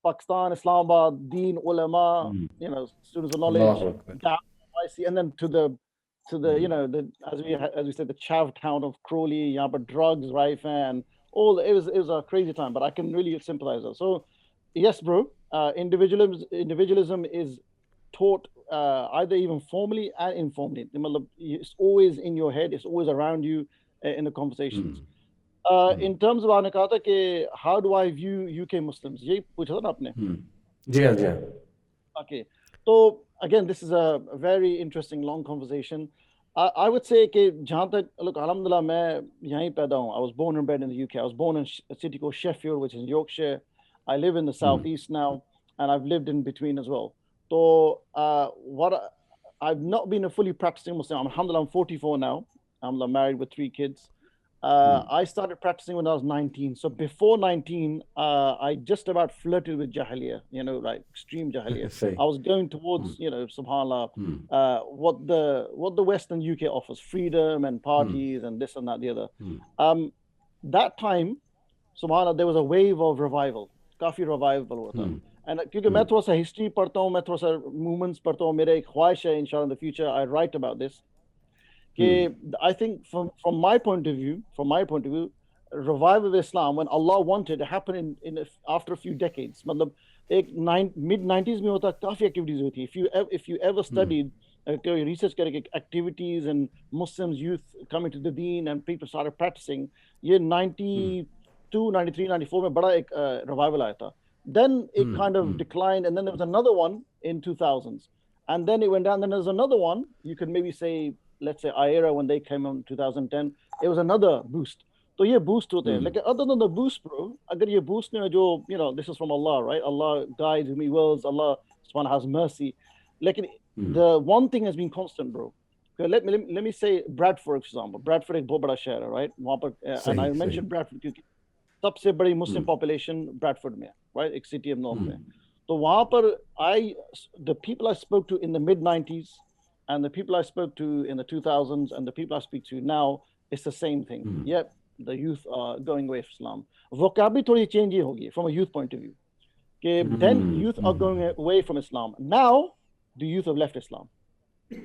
Pakistan, Islamabad, deen, ulama, students of knowledge, and then to the as we said, the chav town of Crawley, yahan par drugs, rife, and all. It was a crazy time, but I can really sympathize that. So yes, bro, individualism is taught either even formally and informally. It's always in your head, it's always around you in the conversations. In terms of aane kaha tha ke how do I view UK Muslims, ye pucha tha na apne. G. Okay, so again, this is a very interesting long conversation. I would say کہ جہاں تک, look, alhamdulillah, میں یہیں پیدا ہوں. I was born and bred in the UK. I was born in a city called Sheffield, which is in Yorkshire. I live in the southeast now, and I've lived in between as well. So I've not been a fully practicing Muslim. Alhamdulillah, I'm 44 now. I'm married with 3 kids. I started practicing when I was 19. So before 19, I just about flirted with Jahiliyyah, you know, like extreme Jahiliyyah. I was going towards, you know, subhanAllah, what the Western UK offers, freedom and parties and this and that, the other. That time, subhanAllah, there was a wave of revival. Kafi revival hua tha. And kyunki main thoda sa history padhta hu, main thoda sa movements padhta hu, mera ek khwahish hai inshallah in the future I write about this. I think from my point of view, revival of Islam, when Allah wanted, it happened after a few decades. Matlab, mid-90s mein hota kafi activities huti. If you ever studied research karke activities and Muslims, youth coming to the deen and people started practicing, ye 92, 93, 94 mein bada ek revival aaya tha. Then it kind of declined, and then there was another one in 2000s, and then it went down. Then there's another one, you could maybe say, let's say IERA, when they came in 2010, it was another boost. So ye boost hote hain. Like other than the boost, bro, agar ye boost ne jo, you know, this is from Allah, right? Allah guides whom He wills. Allah subhanahu has mercy. Like the one thing has been constant, bro. Okay, let me say Bradford, for example. Bradford ek bahut bada shehar hai, right? Wahan par, and I mentioned Bradford kyunki sabse badi Muslim population Bradford mein, right? Ek city of North mein. So wahan par the people I spoke to in the mid-90s and the people I spoke to in the 2000s and the people I speak to now, it's the same thing. Yep, the youth are going away from Islam. Vocabulary thodi change hi hogi from a youth point of view. Then youth are going away from Islam. Now the youth have left Islam.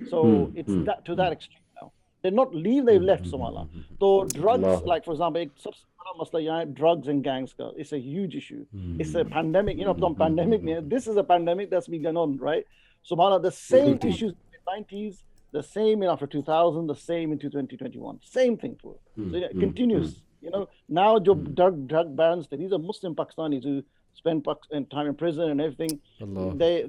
So it's to that extreme now. They're not leave, they've left subhanallah. So drugs, like for example, ek sabse bada masla yahan hai drugs and gangs ka. It's a huge issue. It's a pandemic, you know, pandemic mein, this is a pandemic that's been going on, right? Subhanallah, the same issues in the 90s, the same in after 2000, the same into 2021. Same thing for it. So it continues. You know, now jo drug barons, these are Muslim Pakistanis who spend time in prison and everything. They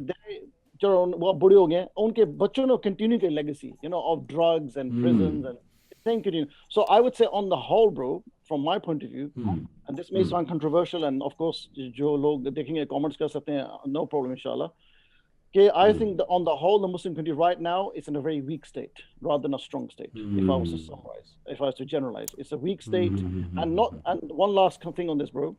jo wo bade ho gaye, unke bachon ne continue their legacy, you know, of drugs and prisons and thing continue. So I would say on the whole, bro, from my point of view, and this may sound controversial, and of course jo log dekhenge comments kar sakte hain, no problem inshallah. I think that on the whole, the Muslim community right now is in a very weak state rather than a strong state. If I was to summarize, if I was to generalize, it's a weak state. And one last thing on this, bro.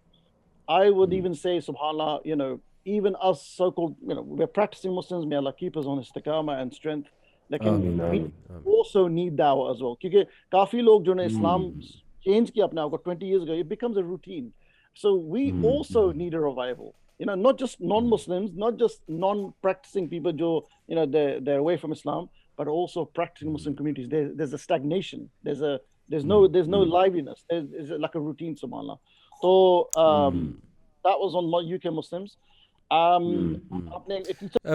I would even say, subhanallah, you know, even us so-called, you know, we're practicing Muslims, may Allah keep us on istiqamah and strength. Like we also need dawah as well. Because kafi log jo ne Islam change kiya apne aap ko 20 years ago, it becomes a routine. So we also need a revival. You know, not just non-Muslims, not just non-practicing people, jo, you know, they're away from Islam, but also practicing Muslim communities. There's a stagnation. There's no liveliness. There's like a routine, subhanallah. So that was on UK Muslims.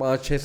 5-6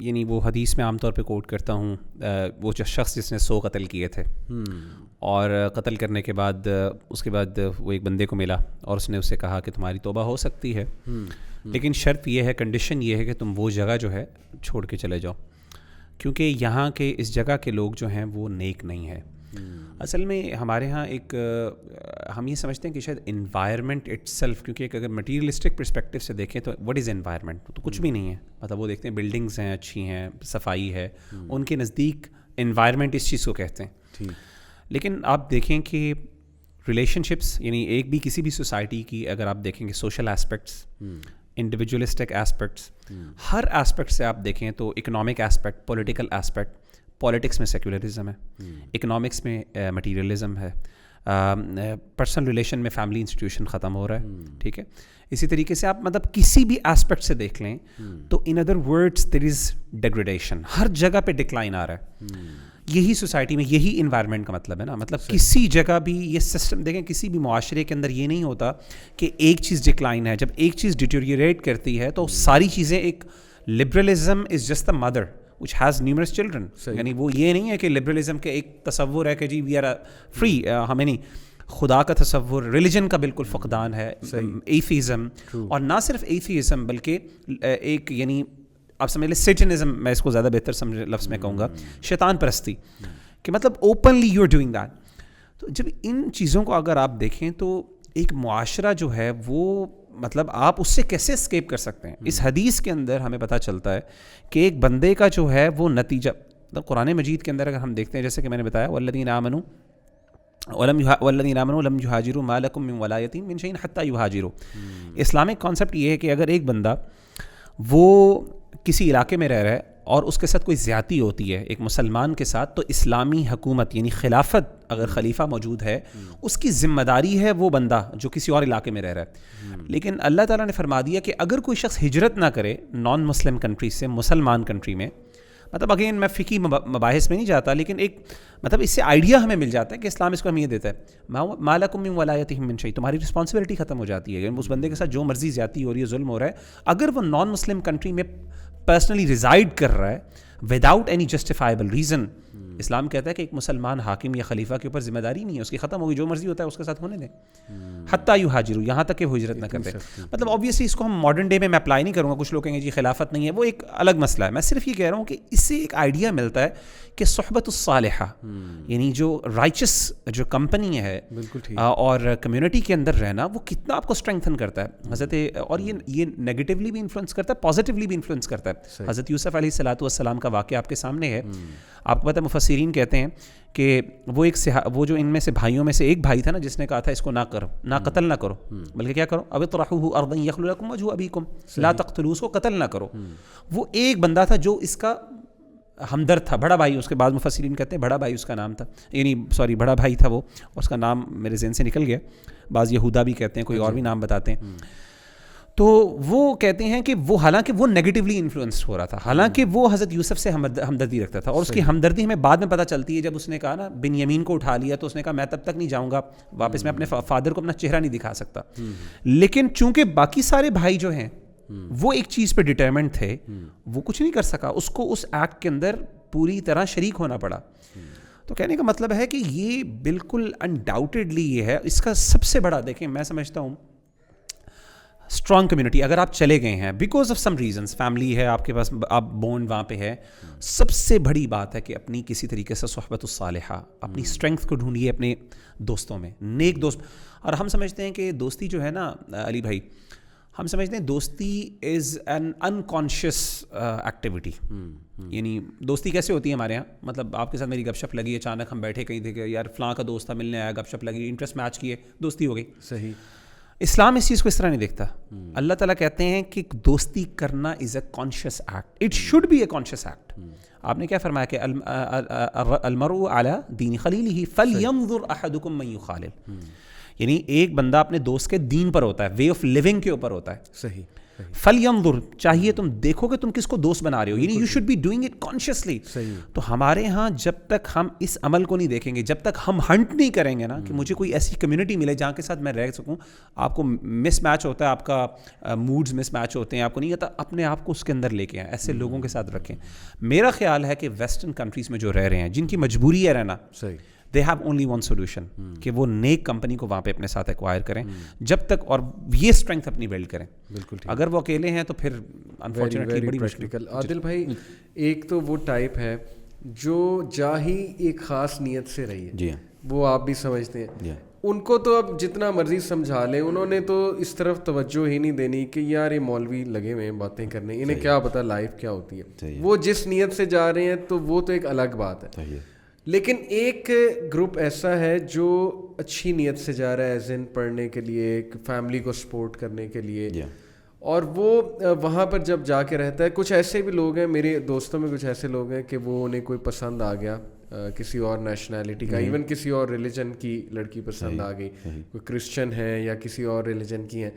یعنی وہ حدیث میں عام طور پہ کوٹ کرتا ہوں, وہ جو شخص جس نے 100 قتل کیے تھے اور قتل کرنے کے بعد اس کے بعد وہ ایک بندے کو ملا اور اس نے اسے کہا کہ تمہاری توبہ ہو سکتی ہے, لیکن شرط یہ ہے, کنڈیشن یہ ہے کہ تم وہ جگہ جو ہے چھوڑ کے چلے جاؤ, کیونکہ یہاں کے اس جگہ کے لوگ جو ہیں وہ نیک نہیں ہیں. اصل میں ہمارے ہاں ایک ہم یہ سمجھتے ہیں کہ شاید انوائرمنٹ اٹ سیلف, کیونکہ ایک اگر مٹیریلسٹک پرسپیکٹو سے دیکھیں تو وٹ از انوائرمنٹ, تو کچھ بھی نہیں ہے. مطلب وہ دیکھتے ہیں بلڈنگز ہیں, اچھی ہیں, صفائی ہے, ان کے نزدیک انوائرمنٹ اس چیز کو کہتے ہیں. لیکن آپ دیکھیں کہ ریلیشن شپس, یعنی ایک بھی کسی بھی سوسائٹی کی اگر آپ دیکھیں گے سوشل ایسپیکٹس, انڈیویجولسٹک ایسپیکٹس, ہر ایسپیکٹ سے آپ دیکھیں تو economic aspect, political aspect, politics میں سیکولرزم ہے, اکنامکس میں مٹیریلزم ہے, پرسنل ریلیشن میں فیملی انسٹیٹیوشن ختم ہو رہا ہے, ٹھیک ہے. اسی طریقے سے آپ مطلب کسی بھی ایسپیکٹ سے دیکھ لیں تو in other words there is degradation, ہر جگہ پہ ڈکلائن آ رہا ہے. یہی سوسائٹی میں یہی انوائرمنٹ کا مطلب ہے نا, مطلب کسی جگہ بھی یہ سسٹم دیکھیں, کسی بھی معاشرے کے اندر یہ نہیں ہوتا کہ ایک چیز ڈکلائن ہے. جب ایک چیز ڈیٹیریوریٹ کرتی ہے تو ساری چیزیں, ایک liberalism is just the mother which has numerous children. یعنی وہ یہ نہیں ہے کہ لبرلزم کے ایک تصور ہے کہ جی وی آر فری, ہمیں نہیں, خدا کا تصور, ریلیجن کا بالکل فقدان ہے, ایتھیزم, اور نہ صرف ایتھیزم بلکہ ایک یعنی آپ سمجھ لیں سیٹنزم, میں اس کو زیادہ بہتر سمجھ لفظ میں کہوں گا, شیطان پرستی, کہ مطلب openly you are doing that. تو جب ان چیزوں کو اگر آپ دیکھیں تو ایک معاشرہ جو ہے وہ مطلب آپ اس سے کیسے اسکیپ کر سکتے ہیں. اس حدیث کے اندر ہمیں پتہ چلتا ہے کہ ایک بندے کا جو ہے وہ نتیجہ, مطلب قرآن مجید کے اندر اگر ہم دیکھتے ہیں, جیسے کہ میں نے بتایا والذین آمنوا لم یہاجروا ما لکم من ولایتہم من شیء حتی یہاجروا. اسلامک کانسیپٹ یہ ہے کہ اگر ایک بندہ وہ کسی علاقے میں رہ رہا ہے اور اس کے ساتھ کوئی زیادتی ہوتی ہے ایک مسلمان کے ساتھ, تو اسلامی حکومت یعنی خلافت, اگر خلیفہ موجود ہے, اس کی ذمہ داری ہے وہ بندہ جو کسی اور علاقے میں رہ رہا ہے. لیکن اللہ تعالیٰ نے فرما دیا کہ اگر کوئی شخص ہجرت نہ کرے نان مسلم کنٹری سے مسلمان کنٹری میں, مطلب اگین میں فقہی مباحث میں نہیں جاتا, لیکن ایک مطلب اس سے آئیڈیا ہمیں مل جاتا ہے کہ اسلام اس کو اہمیت دیتا ہے. ما لکم من ولایتہم من شیء, تمہاری رسپانسبلٹی ختم ہو جاتی ہے. یعنی اس بندے کے ساتھ جو مرضی زیادتی ہو رہی ہے, ظلم ہو رہا ہے, اگر وہ نان مسلم کنٹری میں پرسنلی ریزائڈ کر رہا ہے وداؤٹ اینی جسٹیفائبل ریزن, اسلام کہتا ہے کہ ایک مسلمان حاکم یا خلیفہ کے اوپر ذمہ داری نہیں ہے, اس کی ختم ہوگی, جو مرضی ہوتا ہے اس کے ساتھ ہونے دیں, حتیٰ یہاجروا, یہاں تک کہ وہ ہجرت نہ کرتے. مطلب آبویسلی اس کو ہم ماڈرن ڈے میں اپلائی نہیں کروں گا, کچھ لوگ کہیں گے جی خلافت نہیں ہے, وہ ایک الگ مسئلہ ہے. میں صرف یہ کہہ رہا ہوں کہ اس سے ایک آئیڈیا ملتا ہے کہ صحبت الصالحہ, یعنی جو رائچس جو کمپنی ہے اور کمیونٹی کے اندر رہنا, وہ کتنا آپ کو اسٹرینگتھن کرتا ہے حضرت, اور یہ نیگیٹولی بھی انفلوئنس کرتا ہے, پازیٹیولی بھی انفلوئنس کرتا ہے. حضرت یوسف علیہ الصلوۃ والسلام کا واقعہ آپ کے سامنے ہے. آپ کو پتہ ہے مفسرین کہتے ہیں کہ وہ جو ان میں سے بھائیوں میں سے ایک بھائی تھا نا, جس نے کہا تھا اس کو نہ کرو, نہ قتل نہ کرو, بلکہ کیا کرو, اب اطرحوه ارضا یخل لکم وجہ ابیکم لا تقتلوه, اس کو قتل نہ کرو. وہ ایک بندہ تھا جو اس کا ہمدرد تھا, بڑا بھائی اس کے. بعد مفسرین کہتے ہیں بڑا بھائی اس کا نام تھا, یعنی سوری بڑا بھائی تھا وہ, اس کا نام میرے ذہن سے نکل گیا. بعض یہودا بھی کہتے ہیں, کوئی اور بھی نام بتاتے ہیں. تو وہ کہتے ہیں کہ وہ حالانکہ وہ نیگیٹیولی انفلوئنسڈ ہو رہا تھا, حالانکہ وہ حضرت یوسف سے ہمدردی رکھتا تھا, اور اس کی ہمدردی ہمیں بعد میں پتہ چلتی ہے جب اس نے کہا نا بنیامین کو اٹھا لیا, تو اس نے کہا میں تب تک نہیں جاؤں گا واپس, میں اپنے فادر کو اپنا چہرہ نہیں دکھا سکتا. لیکن چونکہ باقی سارے بھائی جو ہیں وہ ایک چیز پہ ڈٹرمنٹ تھے, وہ کچھ نہیں کر سکا, اس کو اس ایکٹ کے اندر پوری طرح شریک ہونا پڑا. تو کہنے کا مطلب ہے کہ یہ بالکل انڈاؤٹیڈلی یہ ہے اس کا سب سے بڑا, دیکھیں میں سمجھتا ہوں اسٹرانگ کمیونٹی اگر آپ چلے گئے ہیں because of some reasons, family ہے آپ کے پاس, آپ بونڈ وہاں پہ ہے, سب سے بڑی بات ہے کہ اپنی کسی طریقے سے صحبت الصالحہ, اپنی اسٹرینگتھ کو ڈھونڈیے اپنے دوستوں میں, نیک دوست. اور ہم سمجھتے ہیں کہ دوستی جو ہے نا علی بھائی, ہم سمجھتے ہیں دوستی از این انکانشیس ایکٹیویٹی. یعنی دوستی کیسے ہوتی ہے ہمارے یہاں, مطلب آپ کے ساتھ میری گپ شپ لگی, اچانک ہم بیٹھے کہیں تھے کہ یار فلاں کا دوست تھا, ملنے آیا, گپ شپ لگی, انٹرسٹ میچ کیے, دوستی ہو گئی. صحیح. اسلام اس چیز کو اس طرح نہیں دیکھتا. اللہ تعالیٰ کہتے ہیں کہ دوستی کرنا is a conscious act, it should be a conscious act. آپ نے کیا فرمایا کہ المرء علی دین خلیلہ فلینظر احدکم من یخالل, یعنی ایک بندہ اپنے دوست کے دین پر ہوتا ہے, وے آف لیونگ کے اوپر ہوتا ہے. صحیح. فَلْيَنْظُرْ, چاہیے تم دیکھو کہ تم کس کو دوست بنا رہے ہو, یعنی you should be doing it consciously. تو ہمارے ہاں جب تک ہم اس عمل کو نہیں دیکھیں گے, جب تک ہم ہنٹ نہیں کریں گے نا کہ مجھے کوئی ایسی کمیونٹی ملے جہاں کے ساتھ میں رہ سکوں, آپ کو مس میچ ہوتا ہے, آپ کا موڈز مس میچ ہوتے ہیں, آپ کو نہیں آتا, اپنے آپ کو اس کے اندر لے کے آئیں, ایسے لوگوں کے ساتھ رکھیں. میرا خیال ہے کہ ویسٹرن کنٹریز میں جو رہ رہے ہیں, جن کی مجبوری ہے رہنا, they have only one solution, کہ وہ نیک کمپنی کو وہاں پہ اپنے ساتھ ایکوائر کریں جب تک, اور یہ اسٹرینتھ اپنی بلڈ کریں. بالکل, اگر وہ اکیلے ہیں تو پھر انفارچونیٹلی بڑی مشکل. عادل بھائی, ایک تو وہ ٹائپ ہے جو جا ہی ایک خاص نیت سے رہی ہے, جی وہ آپ بھی سمجھتے ہیں, ان کو تو اب جتنا مرضی سمجھا لیں, انہوں نے تو اس طرف توجہ ہی نہیں دینی کہ یار یہ مولوی لگے ہوئے ہیں باتیں کرنے, انہیں کیا پتا لائف کیا ہوتی ہے. وہ جس نیت سے جا رہے ہیں تو وہ تو ایک الگ بات ہے. لیکن ایک گروپ ایسا ہے جو اچھی نیت سے جا رہا ہے, ایز ان پڑھنے کے لیے, ایک فیملی کو سپورٹ کرنے کے لیے, اور وہ وہاں پر جب جا کے رہتا ہے. کچھ ایسے بھی لوگ ہیں, میرے دوستوں میں کچھ ایسے لوگ ہیں کہ وہ انہیں کوئی پسند آ گیا کسی اور نیشنلٹی کا, ایون کسی اور ریلیجن کی لڑکی پسند آ گئی, کوئی کرسچن ہے یا کسی اور ریلیجن کی ہیں,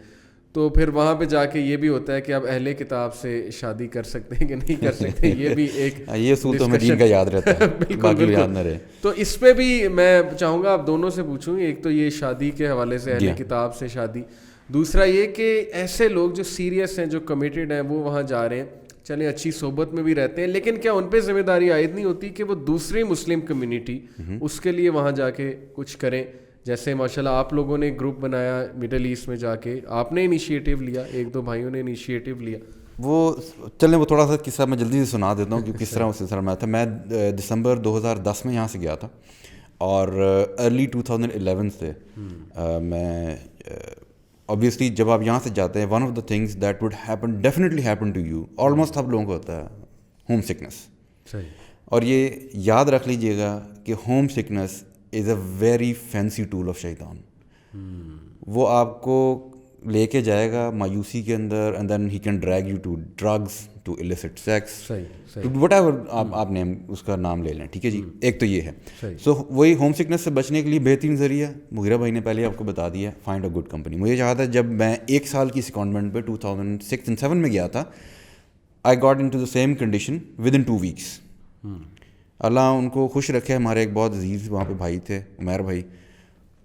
تو پھر وہاں پہ جا کے یہ بھی ہوتا ہے کہ آپ اہل کتاب سے شادی کر سکتے ہیں کہ نہیں کر سکتے, یہ بھی ایک یہ اصول تو دین کا یاد رہتا ہے, باقی یاد نہ رہے. تو اس پہ بھی میں چاہوں گا آپ دونوں سے پوچھوں, ایک تو یہ شادی کے حوالے سے اہل کتاب سے شادی, دوسرا یہ کہ ایسے لوگ جو سیریس ہیں, جو کمیٹیڈ ہیں, وہ وہاں جا رہے ہیں, چلیں اچھی صحبت میں بھی رہتے ہیں, لیکن کیا ان پہ ذمہ داری عائد نہیں ہوتی کہ وہ دوسری مسلم کمیونٹی اس کے لیے وہاں جا کے کچھ کریں؟ جیسے ماشاءاللہ آپ لوگوں نے گروپ بنایا مڈل ایسٹ میں جا کے, آپ نے انیشیٹو لیا, ایک دو بھائیوں نے انیشیٹو لیا. وہ چلیں وہ تھوڑا سا قصہ میں جلدی سے سنا دیتا ہوں کہ کس طرح اس سلسلہ میں تھا. میں دسمبر 2010 میں یہاں سے گیا تھا, اور ارلی 2011 سے میں obviously جب آپ یہاں سے جاتے ہیں, one of the things that would happen, definitely happen to you, almost سب لوگوں کو ہوتا ہے, ہوم سکنس. اور یہ یاد رکھ لیجیے گا کہ homesickness is a very fancy tool of شیطان. وہ آپ کو لے کے جائے گا مایوسی کے اندر, and then he can drag you to drugs, to illicit sex, whatever آپ نیم اس کا نام لے لیں, ٹھیک ہے جی. ایک تو یہ ہے. سو وہی ہوم سکنس سے بچنے کے لیے بہترین ذریعہ, مغیرہ بھائی نے پہلے آپ کو بتا دیا, فائنڈ اے گڈ کمپنی. مجھے یاد ہے جب میں 1 سال کی سیکونڈمنٹ پہ 2006 and 2007 میں گیا تھا, I got into the same condition within 2 weeks. اللہ ان کو خوش رکھے, ہمارے ایک بہت عزیز وہاں پہ بھائی تھے, عمیر بھائی,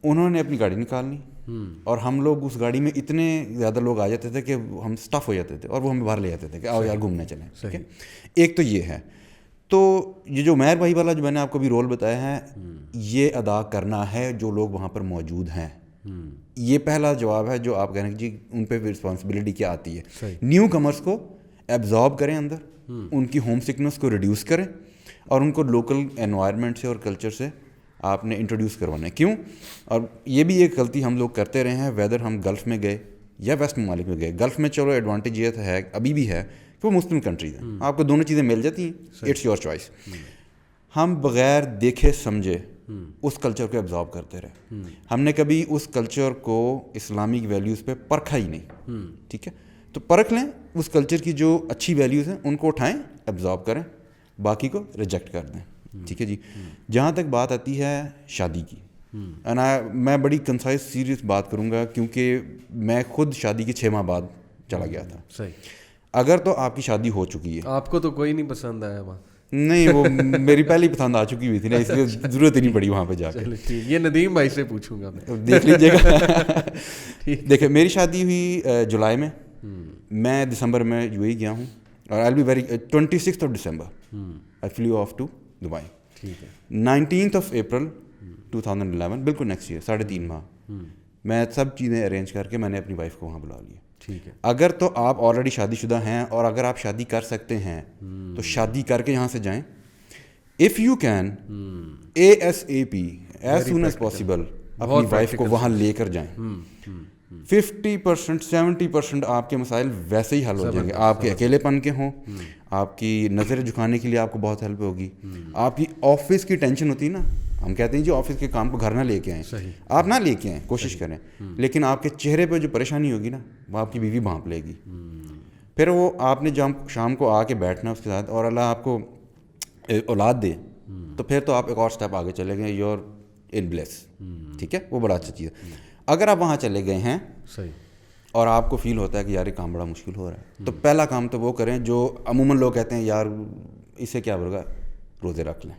انہوں نے اپنی گاڑی نکالنی, اور ہم لوگ اس گاڑی میں اتنے زیادہ لوگ آ جاتے تھے کہ ہم اسٹف ہو جاتے تھے, اور وہ ہمیں باہر لے جاتے تھے کہ آؤ یار گھومنے چلیں. ٹھیک ہے, ایک تو یہ ہے. تو یہ جو عمیر بھائی والا جو میں نے آپ کو بھی رول بتایا ہے, یہ ادا کرنا ہے جو لوگ وہاں پر موجود ہیں. یہ پہلا جواب ہے جو آپ کہہ رہے ہیں جی ان پہ رسپانسبلٹی کیا آتی ہے. نیو کمرس کو ایبزارب کریں اندر, ان کی ہوم سکنس کو ریڈیوس کریں, اور ان کو لوکل انوائرمنٹ سے اور کلچر سے آپ نے انٹروڈیوس کروانا ہے. کیوں؟ اور یہ بھی ایک غلطی ہم لوگ کرتے رہے ہیں, ویدر ہم گلف میں گئے یا ویسٹ ممالک میں گئے. گلف میں چلو ایڈوانٹیج یہ ہے, ابھی بھی ہے, کہ وہ مسلم کنٹریز ہیں, آپ کو دونوں چیزیں مل جاتی ہیں, اٹس یور چوائس. ہم بغیر دیکھے سمجھے اس کلچر کو ایبزارب کرتے رہے. ہم نے کبھی اس کلچر کو اسلامک ویلیوز پہ پرکھا ہی نہیں. ٹھیک ہے, تو پرکھ لیں اس کلچر کی جو اچھی ویلیوز ہیں, ان کو اٹھائیں, ایبزارب کریں, باقی کو ریجیکٹ کر دیں. ٹھیک ہے جی. جہاں تک بات آتی ہے شادی کی, میں بڑی کنسائز سیریس بات کروں گا, کیونکہ میں خود شادی کے 6 ماہ بعد چلا گیا تھا. صحیح. اگر تو آپ کی شادی ہو چکی ہے, آپ کو تو کوئی نہیں پسند آیا وہاں؟ نہیں, وہ میری پہلی پسند آ چکی ہوئی تھی نا, اس لیے ضرورت ہی نہیں پڑی وہاں پہ جا کے. یہ ندیم بھائی سے پوچھوں گا میں, دیکھ لیجیے گا. دیکھیں میری شادی ہوئی جولائی میں, میں دسمبر میں یو اے گیا ہوں, اور I will be very 26th of December I flew off to Dubai. 19th of April 2011, بالکل نیکسٹ ایئر, 3.5 ماہ میں سب چیزیں ارینج کر کے میں نے اپنی وائف کو وہاں بلا لیا. ٹھیک ہے. اگر تو آپ آلریڈی شادی شدہ ہیں, اور اگر آپ شادی کر سکتے ہیں تو شادی کر کے یہاں سے جائیں. If you can ASAP, as soon as possible, اپنی وائف کو وہاں لے کر جائیں. 50% 70% آپ کے مسائل ویسے ہی حل ہو جائیں گے. آپ کے اکیلے پن کے ہوں, آپ کی نظر جھکانے کے لیے آپ کو بہت ہیلپ ہوگی. آپ کی آفس کی ٹینشن ہوتی ہے نا, ہم کہتے ہیں جی آفس کے کام کو گھر نہ لے کے آئیں, آپ نہ لے کے آئیں, کوشش کریں, لیکن آپ کے چہرے پہ جو پریشانی ہوگی نا, وہ آپ کی بیوی بھانپ لے گی. پھر وہ آپ نے جب شام کو آ کے بیٹھنا اس کے ساتھ, اور اللہ آپ کو اولاد دے, تو پھر تو آپ ایک اور اسٹیپ آگے چلے گئے, یور ان بلیس. ٹھیک ہے, وہ بڑا اچھا چیز ہے. اگر آپ وہاں چلے گئے ہیں, اور آپ کو فیل ہوتا ہے کہ یار یہ کام بڑا مشکل ہو رہا ہے, تو پہلا کام تو وہ کریں جو عموماً لوگ کہتے ہیں یار اس سے کیا ہوگا, روزے رکھ لیں.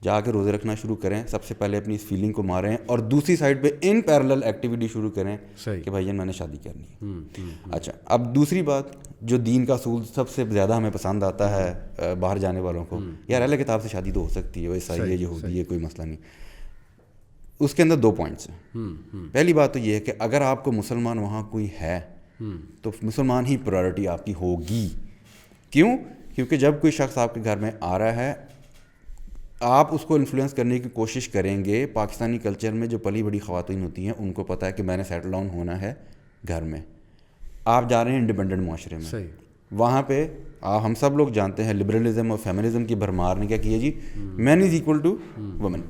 جا کے روزے رکھنا شروع کریں, سب سے پہلے اپنی اس فیلنگ کو ماریں, اور دوسری سائڈ پہ ان پیرلل ایکٹیویٹی شروع کریں کہ بھائی میں نے شادی کرنی ہے. اچھا, اب دوسری بات جو دین کا اصول سب سے زیادہ ہمیں پسند آتا ہے باہر جانے والوں کو, یار اہل کتاب سے شادی تو ہو سکتی ہے, وہ عیسائی ہے, یہودی ہے, کوئی مسئلہ نہیں. اس کے اندر 2 پوائنٹس ہیں. پہلی بات تو یہ ہے کہ اگر آپ کو مسلمان وہاں کوئی ہے تو مسلمان ہی پرائرٹی آپ کی ہوگی. کیوں؟ کیونکہ جب کوئی شخص آپ کے گھر میں آ رہا ہے, آپ اس کو انفلوئنس کرنے کی کوشش کریں گے. پاکستانی کلچر میں جو پلی بڑی خواتین ہوتی ہیں ان کو پتہ ہے کہ میں نے سیٹل ڈاؤن ہونا ہے گھر میں. آپ جا رہے ہیں انڈیپینڈنٹ معاشرے میں, وہاں پہ ہم سب لوگ جانتے ہیں لبرلزم اور فیمنزم کی بھرمار نے کیا کیا جی, مین از ایکول ٹو وومن.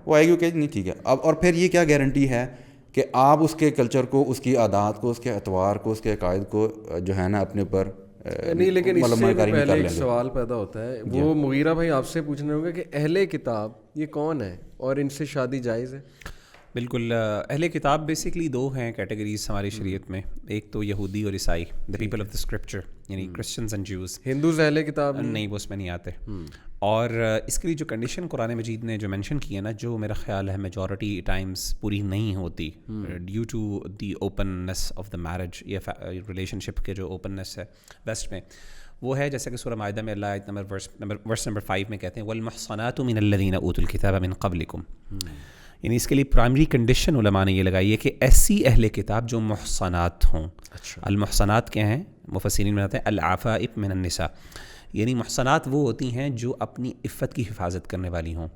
وہ آئے گی کہ نہیں ٹھیک ہے, اب اور پھر یہ کیا گارنٹی ہے کہ آپ اس کے کلچر کو, اس کی عادات کو, اس کے اطوار کو, اس کے عقائد کو جو ہے نا اپنے اوپر نہیں. لیکن اس سے پہلے ایک سوال پیدا ہوتا ہے, وہ مغیرہ بھائی آپ سے پوچھنا ہوگا کہ اہل کتاب یہ کون ہے اور ان سے شادی جائز ہے؟ بالکل. اہل کتاب بیسکلی 2 ہیں کیٹیگریز ہماری شریعت میں. ایک تو یہودی اور عیسائی, the people of the scripture, یعنی کرسچنز اینڈ جیوز. ہندوز اہل کتاب نہیں, وہ اس میں نہیں آتے. اور اس کے لیے جو کنڈیشن قرآن مجید نے جو مینشن کی ہے نا, جو میرا خیال ہے میجورٹی ٹائمز پوری نہیں ہوتی due to the openness of the marriage یا ریلیشن شپ کے جو اوپننیس ہے ویسٹ میں, وہ ہے جیسا کہ سورہ مائدہ میں اللہ ورس نمبر 5 میں کہتے ہیں والمحصنات من الذین اوتوا الکتاب من قبلکم. یعنی اس کے لیے پرائمری کنڈیشن علماء نے یہ لگائی ہے کہ ایسی اہل کتاب جو محصنات ہوں. المحصنات کیا ہیں؟ مفسرین بناتے ہیں العفائف من النساء, یعنی محصنات وہ ہوتی ہیں جو اپنی عفت کی حفاظت کرنے والی ہوں.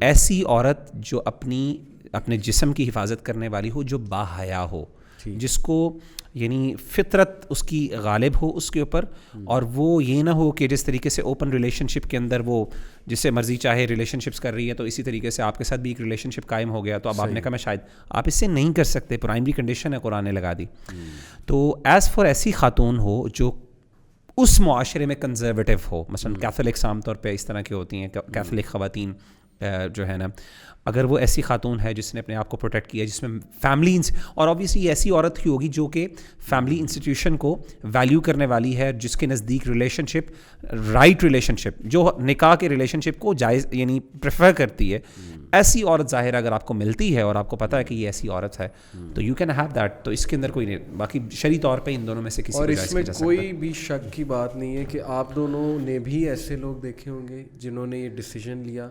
ایسی عورت جو اپنے جسم کی حفاظت کرنے والی ہو, جو باحیا ہو, جس کو یعنی فطرت اس کی غالب ہو اس کے اوپر, اور وہ یہ نہ ہو کہ جس طریقے سے اوپن ریلیشن شپ کے اندر وہ جس سے مرضی چاہے ریلیشن شپس کر رہی ہے, تو اسی طریقے سے آپ کے ساتھ بھی ایک ریلیشن شپ قائم ہو گیا, تو اب آپ نے کہا میں شاید آپ اس سے نہیں کر سکتے. پرائمری کنڈیشن ہے قرآن نے لگا دی. تو ایز فار ایسی خاتون ہو جو اس معاشرے میں کنزرویٹو ہو, مثلا کیتھولکس عام طور پہ اس طرح کی ہوتی ہیں, کیتھولک خواتین جو ہے نا, اگر وہ ایسی خاتون ہے جس نے اپنے آپ کو پروٹیکٹ کیا, جس میں فیملی, اور اوبیسلی ایسی عورت ہی ہوگی جو کہ فیملی انسٹیٹیوشن کو ویلیو کرنے والی ہے, جس کے نزدیک ریلیشن شپ رائٹ ریلیشن شپ, جو نکاح کے ریلیشن شپ کو جائز یعنی پریفر کرتی ہے, ایسی عورت ظاہر اگر آپ کو ملتی ہے اور آپ کو پتہ ہے کہ یہ ایسی عورت ہے, تو یو کین ہیو دیٹ. تو اس کے اندر کوئی نہیں, باقی شرعی طور پہ ان دونوں میں سے کسی اور اس میں کوئی بھی شک کی بات نہیں ہے کہ آپ دونوں نے بھی ایسے لوگ دیکھے ہوں گے جنہوں نے یہ ڈیسیجن لیا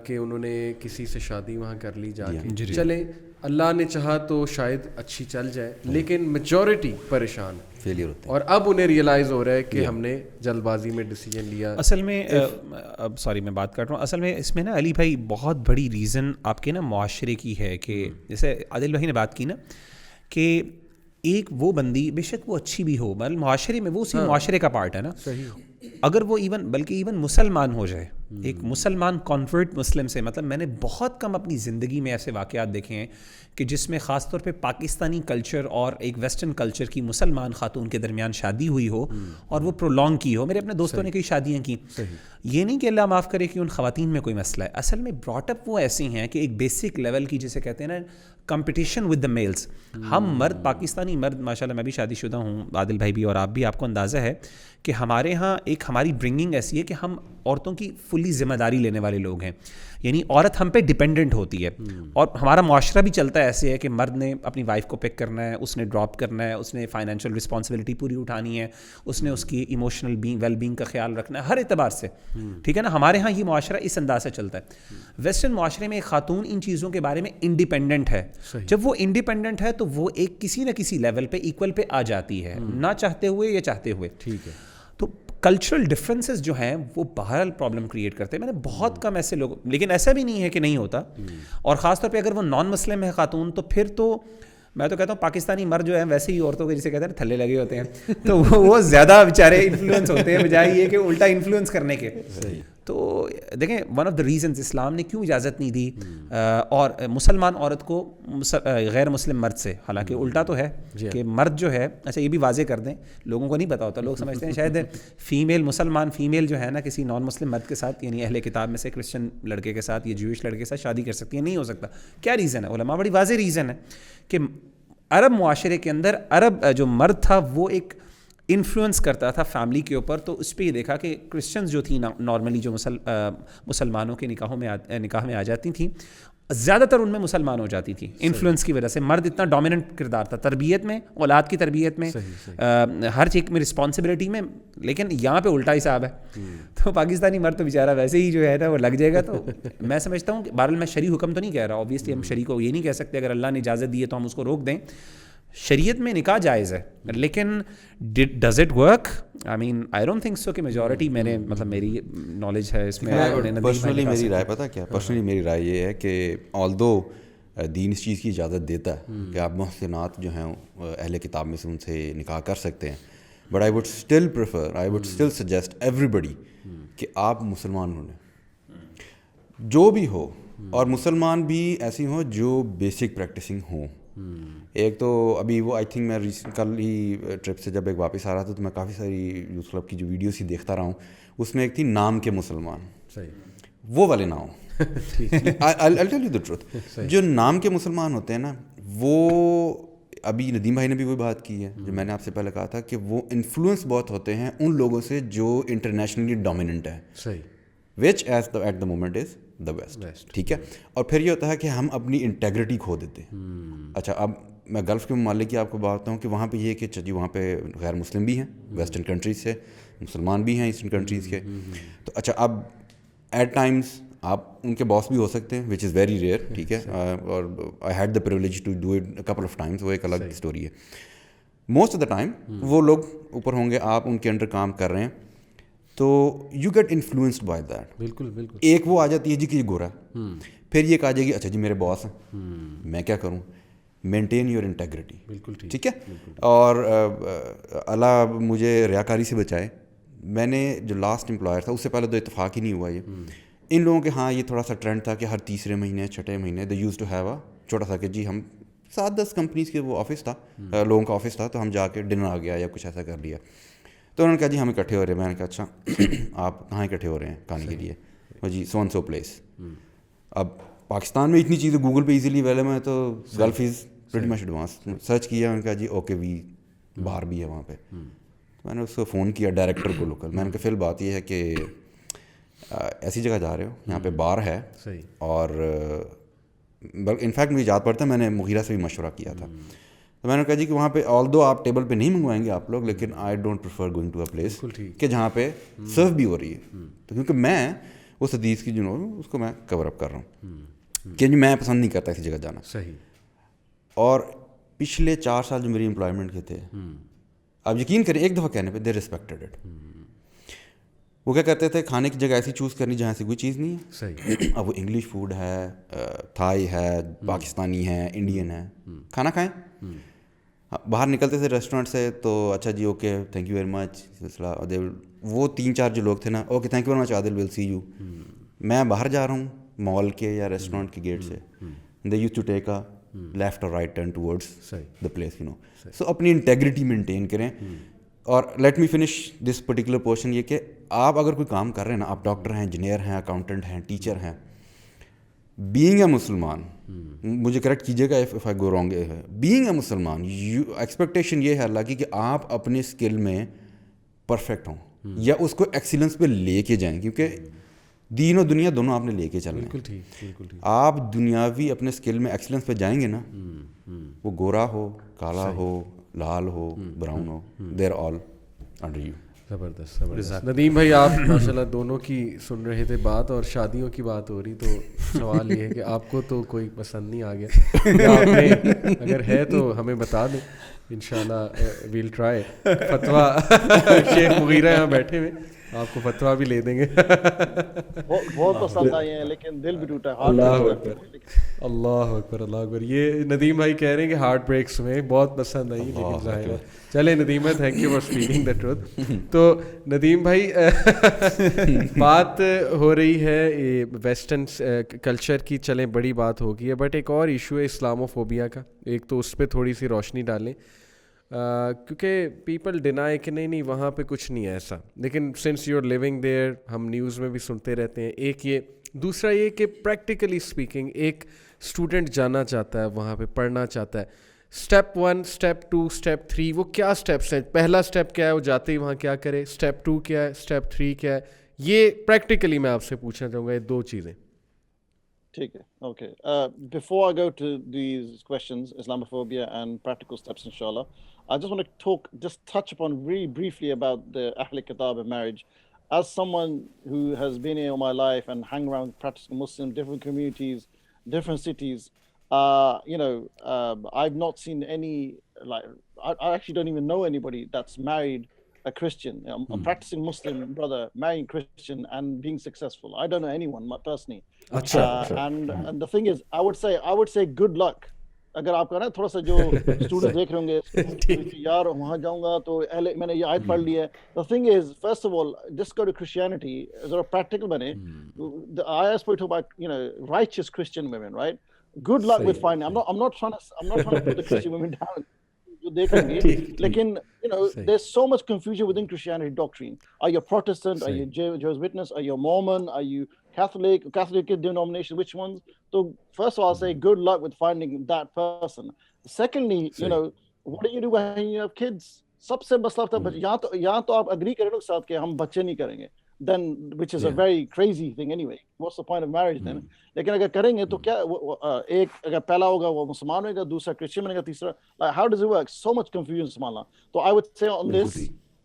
کہ انہوں نے کسی سے شادی وہاں کر لی جا کے. چلیں اللہ نے چاہا تو شاید اچھی چل جائے, لیکن میجورٹی پریشان فیلئر ہوتے ہیں, اور اب انہیں ریئلائز ہو رہا ہے کہ ہم نے جلد بازی میں ڈیسیجن لیا. اصل میں اب سوری میں بات کر رہا ہوں, اصل میں اس میں نا علی بھائی بہت بڑی ریزن آپ کے نا معاشرے کی ہے, کہ جیسے عادل بھائی نے بات کی نا کہ ایک وہ بندی بے شک وہ اچھی بھی ہو, مطلب معاشرے میں وہ اسی معاشرے کا پارٹ ہے نا, اگر وہ ایون مسلمان ہو جائے, ایک مسلمان کنورٹ مسلم سے, مطلب میں نے بہت کم اپنی زندگی میں ایسے واقعات دیکھے ہیں کہ جس میں خاص طور پہ پاکستانی کلچر اور ایک ویسٹرن کلچر کی مسلمان خاتون کے درمیان شادی ہوئی ہو اور وہ پرولونگ کی ہو. میرے اپنے دوستوں نے کئی شادیاں کی. یہ نہیں کہ اللہ معاف کرے کہ ان خواتین میں کوئی مسئلہ ہے, اصل میں براٹ اپ وہ ایسی ہیں کہ ایک بیسک لیول کی جسے کہتے ہیں نا کمپٹیشن ود دا میلز. ہم مرد, پاکستانی مرد, ماشاءاللہ میں بھی شادی شدہ ہوں, عادل بھائی بھی, اور آپ بھی, آپ کو اندازہ ہے کہ ہمارے ہاں ایک ہماری برنگنگ ایسی ہے کہ ہم عورتوں کی فلی ذمہ داری لینے والے لوگ ہیں, یعنی عورت ہم پہ ڈیپینڈنٹ ہوتی ہے. اور ہمارا معاشرہ بھی چلتا ہے ایسے ہے کہ مرد نے اپنی وائف کو پک کرنا ہے, اس نے ڈراپ کرنا ہے, اس نے فائنینشیل رسپانسبلٹی پوری اٹھانی ہے, اس نے اس کی ایموشنل ویل بینگ کا خیال رکھنا ہے ہر اعتبار سے, ٹھیک ہے نا. ہمارے ہاں یہ معاشرہ اس انداز سے چلتا ہے. ویسٹرن معاشرے میں ایک خاتون ان چیزوں کے بارے میں انڈیپینڈنٹ ہے. جب وہ انڈیپینڈنٹ ہے تو وہ ایک کسی نہ کسی لیول پہ ایکول پہ آ جاتی ہے, نہ چاہتے ہوئے یا چاہتے ہوئے, ٹھیک ہے. تو کلچرل ڈفرینسز جو ہیں وہ بہرحال پرابلم کریٹ کرتے ہیں. میں نے بہت کم ایسے لوگ, لیکن ایسا بھی نہیں ہے کہ نہیں ہوتا, اور خاص طور پہ اگر وہ نان مسلم ہے خاتون, تو پھر تو میں تو کہتا ہوں پاکستانی مرد جو ہیں ویسے ہی عورتوں کے جسے کہتے ہیں تھلے لگے ہوتے ہیں, تو وہ زیادہ بیچارے انفلوئنس ہوتے ہیں بجائے یہ کہ الٹا انفلوئنس کرنے کے. تو دیکھیں ون آف دا ریزنز اسلام نے کیوں اجازت نہیں دی اور مسلمان عورت کو غیر مسلم مرد سے, حالانکہ الٹا تو ہے کہ مرد جو ہے, اچھا یہ بھی واضح کر دیں, لوگوں کو نہیں پتا ہوتا, لوگ سمجھتے ہیں شاید فیمیل مسلمان فیمیل جو ہے نا کسی نان مسلم مرد کے ساتھ, یعنی اہل کتاب میں سے کرسچن لڑکے کے ساتھ یا جوئش لڑکے کے ساتھ شادی کر سکتی ہے. نہیں ہو سکتا. کیا ریزن ہے؟ علماء بڑی واضح ریزن ہے کہ عرب معاشرے کے اندر عرب جو مرد تھا وہ ایک انفلوئنس کرتا تھا فیملی کے اوپر. تو اس پہ یہ دیکھا کہ کرسچنز جو تھیں نارملی جو مسلمانوں کے نکاح میں آ جاتی تھیں, زیادہ تر ان میں مسلمان ہو جاتی تھی انفلوئنس کی وجہ سے. مرد اتنا ڈومیننٹ کردار تھا تربیت میں, اولاد کی تربیت میں, ہر چیز میں, رسپانسبلٹی میں. لیکن یہاں پہ الٹا حساب ہے. تو پاکستانی مرد تو بیچارہ ویسے ہی جو ہے نا وہ لگ جائے گا. تو میں سمجھتا ہوں کہ بہرحال میں شرعی حکم تو نہیں کہہ رہا, اوبیسلی ہم شرعی کو یہ نہیں کہہ سکتے اگر اللہ نے اجازت دی ہے تو ہم اس کو روک دیں. شریعت میں نکاح جائز ہے, لیکن does it work? I mean I don't think so کہ میجورٹی, میں نے مطلب میری نالج ہے اس میں. پرسنلی میری رائے پتہ کیا, پرسنلی میری رائے یہ ہے کہ آلدو دین اس چیز کی اجازت دیتا ہے کہ آپ محسنات جو ہیں اہل کتاب میں سے ان سے نکاح کر سکتے ہیں, but I would still prefer, I would still suggest everybody کہ آپ مسلمان ہوں, جو بھی ہو, اور مسلمان بھی ایسی ہوں جو بیسک پریکٹسنگ ہوں. ایک تو ابھی وہ آئی تھنک میں کل ہی ٹرپ سے جب ایک واپس آ رہا تھا تو میں کافی ساری یوتھ کلب کی جو ویڈیوز ہی دیکھتا رہا ہوں, اس میں ایک تھی نام کے مسلمان. صحیح, وہ والے نہ ہوں. I'll tell you the truth, جو نام کے مسلمان ہوتے ہیں نا, وہ ابھی ندیم بھائی نے بھی وہی بات کی ہے جو میں نے آپ سے پہلے کہا تھا کہ وہ انفلوئنس بہت ہوتے ہیں ان لوگوں سے جو انٹرنیشنلی ڈومیننٹ ہے. صحیح, which as at the moment is the best. ٹھیک ہے, اور پھر یہ ہوتا ہے کہ ہم اپنی انٹیگریٹی کھو دیتے ہیں. اچھا, اب میں گلف کے ممالک کی آپ کو بات ہوں کہ وہاں پہ یہ کہ جی وہاں پہ غیر مسلم بھی ہیں ویسٹرن کنٹریز سے, مسلمان بھی ہیں ایسٹرن کنٹریز کے. تو اچھا, اب ایٹ ٹائمس آپ ان کے باس بھی ہو سکتے ہیں, وچ از ویری ریئر. ٹھیک ہے, اور I had the privilege to do it couple of times, وہ ایک الگ اسٹوری ہے. موسٹ آف دا ٹائم وہ لوگ اوپر ہوں گے, آپ ان کے انڈر کام کر رہے ہیں, تو you get influenced by that. بالکل بالکل. ایک وہ آ جاتی ہے جی کہ یہ گورا ہے, پھر یہ کہا جائے گی اچھا جی میرے باس ہیں, میں کیا کروں. Maintain your integrity. بالکل ٹھیک ہے. اور اللہ مجھے ریاکاری سے بچائے, میں نے جو لاسٹ امپلائر تھا اس سے پہلے تو اتفاق ہی نہیں ہوا یہ ان لوگوں کے. ہاں, یہ تھوڑا سا ٹرینڈ تھا کہ ہر تیسرے مہینے چھٹے مہینے دے یوز ٹو ہیو اے چھوٹا سا کہ جی ہم 7-10 کمپنیز کے وہ آفس تھا, لوگوں کا آفس تھا, تو ہم جا کے ڈنر آ گیا یا کچھ ایسا کر لیا. تو انہوں نے کہا جی ہم اکٹھے ہو رہے ہیں. میں نے کہا اچھا آپ کہاں اکٹھے ہو رہے ہیں کھانے کے لیے؟ جی سو اینڈ سو پلیس. اب پاکستان میں اتنی چیزیں گوگل پہ ایزیلی اویلیبل ہیں, تو golf is pretty much advance. Search کیا, میں نے کہا جی اوکے وی باہر بھی ہے وہاں پہ. میں نے اس کو فون کیا ڈائریکٹر کو لوکل, میں نے کہا فی الحال بات یہ ہے کہ ایسی جگہ جا رہے ہو یہاں پہ بار ہے, اور انفیکٹ مجھے یاد پڑتا ہے میں نے مغیرہ سے بھی مشورہ کیا تھا. تو میں نے کہا جی کہ وہاں پہ آل دو آپ ٹیبل پہ نہیں منگوائیں گے آپ لوگ, لیکن I don't prefer going to a place کہ جہاں پہ سرو بھی ہو رہی ہے. تو کیونکہ میں اس حدیث کی جو اس کو میں کور اپ کر رہا ہوں کہ میں پسند نہیں کرتا ایسی جگہ جانا. صحیح. اور پچھلے 4 سال جو میری امپلائمنٹ کے تھے, آپ یقین کریں ایک دفعہ کہنے پہ دے ریسپیکٹڈ اٹ. وہ کیا کرتے تھے, کھانے کی جگہ ایسی چوز کرنی جہاں سے کوئی چیز نہیں ہے. صحیح. اب وہ انگلش فوڈ ہے, تھائی ہے, پاکستانی ہے, انڈین ہے, کھانا کھائیں. باہر نکلتے تھے ریسٹورینٹ سے تو اچھا جی okay thank you very much سلسلہ. وہ 3-4 جو لوگ تھے نا, okay thank you very much Adil, will see you. میں باہر جا رہا ہوں مال کے یا ریسٹورینٹ کے گیٹ سے, they use to take a left اور right turn towards the place, you know. So اپنی انٹیگریٹی مینٹین کریں. اور let me finish this particular portion, یہ کہ آپ اگر کوئی کام کر رہے ہیں نا, آپ ڈاکٹر ہیں, انجینئر ہیں, اکاؤنٹنٹ ہیں, ٹیچر ہیں, بینگ اے مسلمان, مجھے کریکٹ کیجیے گا if I go wrong, being a مسلمان ایکسپیکٹیشن یہ ہے اللہ کی کہ آپ اپنے اسکل میں پرفیکٹ ہوں یا اس کو ایکسیلنس پہ لے کے جائیں, کیونکہ دین و دنیا دونوں آپ نے لے کے چلنا ہے. بالکل ٹھیک. آپ دنیاوی اپنے اسکل میں ایکسیلنس پہ جائیں گے نا, وہ گورا ہو, کالا ہو, لال ہو, براؤن ہو, دیر آل انڈر یو. زبردست زبردست. ندیم بھائی آپ ماشاء اللہ دونوں کی سن رہے تھے بات, اور شادیوں کی بات ہو رہی, تو سوال یہ ہے کہ آپ کو تو کوئی پسند نہیں آ گیا, آپ نے اگر ہے تو ہمیں بتا دیں, انشاءاللہ ویل ٹرائی. فتویٰ شیخ مغیرہ یہاں بیٹھے ہوئے, آپ کو فتویٰ بھی لے دیں گے. بہت پسند آئی ہیں لیکن دل بھی ٹوٹا ہے. اللہ اکبر اللہ اکبر اللہ اکبر. یہ ندیم بھائی کہہ رہے ہیں کہ ہارٹ بریکس میں بہت پسند آئی, لیکن ظاہر ہے. چلے ندیم بھائی thank you for speaking the truth. تو ندیم بھائی بات ہو رہی ہے ویسٹرن کلچر کی, چلیں بڑی بات ہو گئی ہے, بٹ ایک اور ایشو ہے اسلاموفوبیا کا. ایک تو اس پہ تھوڑی سی روشنی ڈالیں, کیونکہ پیپل ڈینائی کہ نہیں وہاں پہ کچھ نہیں ہے ایسا, لیکن since you are living there ہم نیوز میں بھی سنتے رہتے ہیں. ایک یہ, دوسرا یہ کہ پریکٹیکلی اسپیکنگ ایک اسٹوڈنٹ جانا چاہتا ہے وہاں پہ, پڑھنا چاہتا ہے, اسٹیپ 1 اسٹیپ 2 اسٹیپ 3 وہ کیا اسٹیپس ہیں؟ پہلا اسٹیپ کیا ہے وہ جاتے ہی وہاں کیا کرے، اسٹیپ 2 کیا ہے، اسٹیپ 3 کیا ہے، یہ پریکٹیکلی میں آپ سے پوچھنا چاہوں گا یہ 2 چیزیں. ٹھیک ہے okay. Before I go to these questions, Islamophobia and practical steps inshallah, I just want to just touch upon really briefly about the Ahl Kitab and marriage. As someone who has been here all my life and hang around practicing Muslims, different communities, different cities, I've not seen any, like, I actually don't even know anybody that's married a Christian, a practicing Muslim brother marrying Christian and being successful. I don't know anyone personally. And the thing is, I would say good luck. اگر آپ کا نا تھوڑا سا جو student دیکھ رہے ہوں گے یار وہاں جاؤں گا تو میں نے یہ آیت پڑھ لی ہے. The thing is, first of all, just go to Christianity, ذرا practical بنے. I spoke about, righteous Christian women, right? Good luck with finding. I'm not trying to put the Christian women down. جو دیکھ رہیں گے لیکن there's so much confusion within Christianity doctrine. Are you Protestant? Are you Jehovah's Witness? Are you Mormon? Are you Catholic denomination? Which ones? So first of all, I'll say good luck with finding that person. Secondly, what do you do when you have kids? سب سے مسئلہ تھا یا تو آپ agree کریں لوگ ساتھ کہ ہم بچے نہیں کریں گے, then which is a very crazy thing anyway. What's the point of marriage then? لیکن اگر کریں گے تو کیا ایک اگر پہلا ہوگا وہ مسلمان ہوگا, دوسرا کرسچن بنے گا, تیسرا like how does it work? So much confusion سبحان اللہ. So I would say on this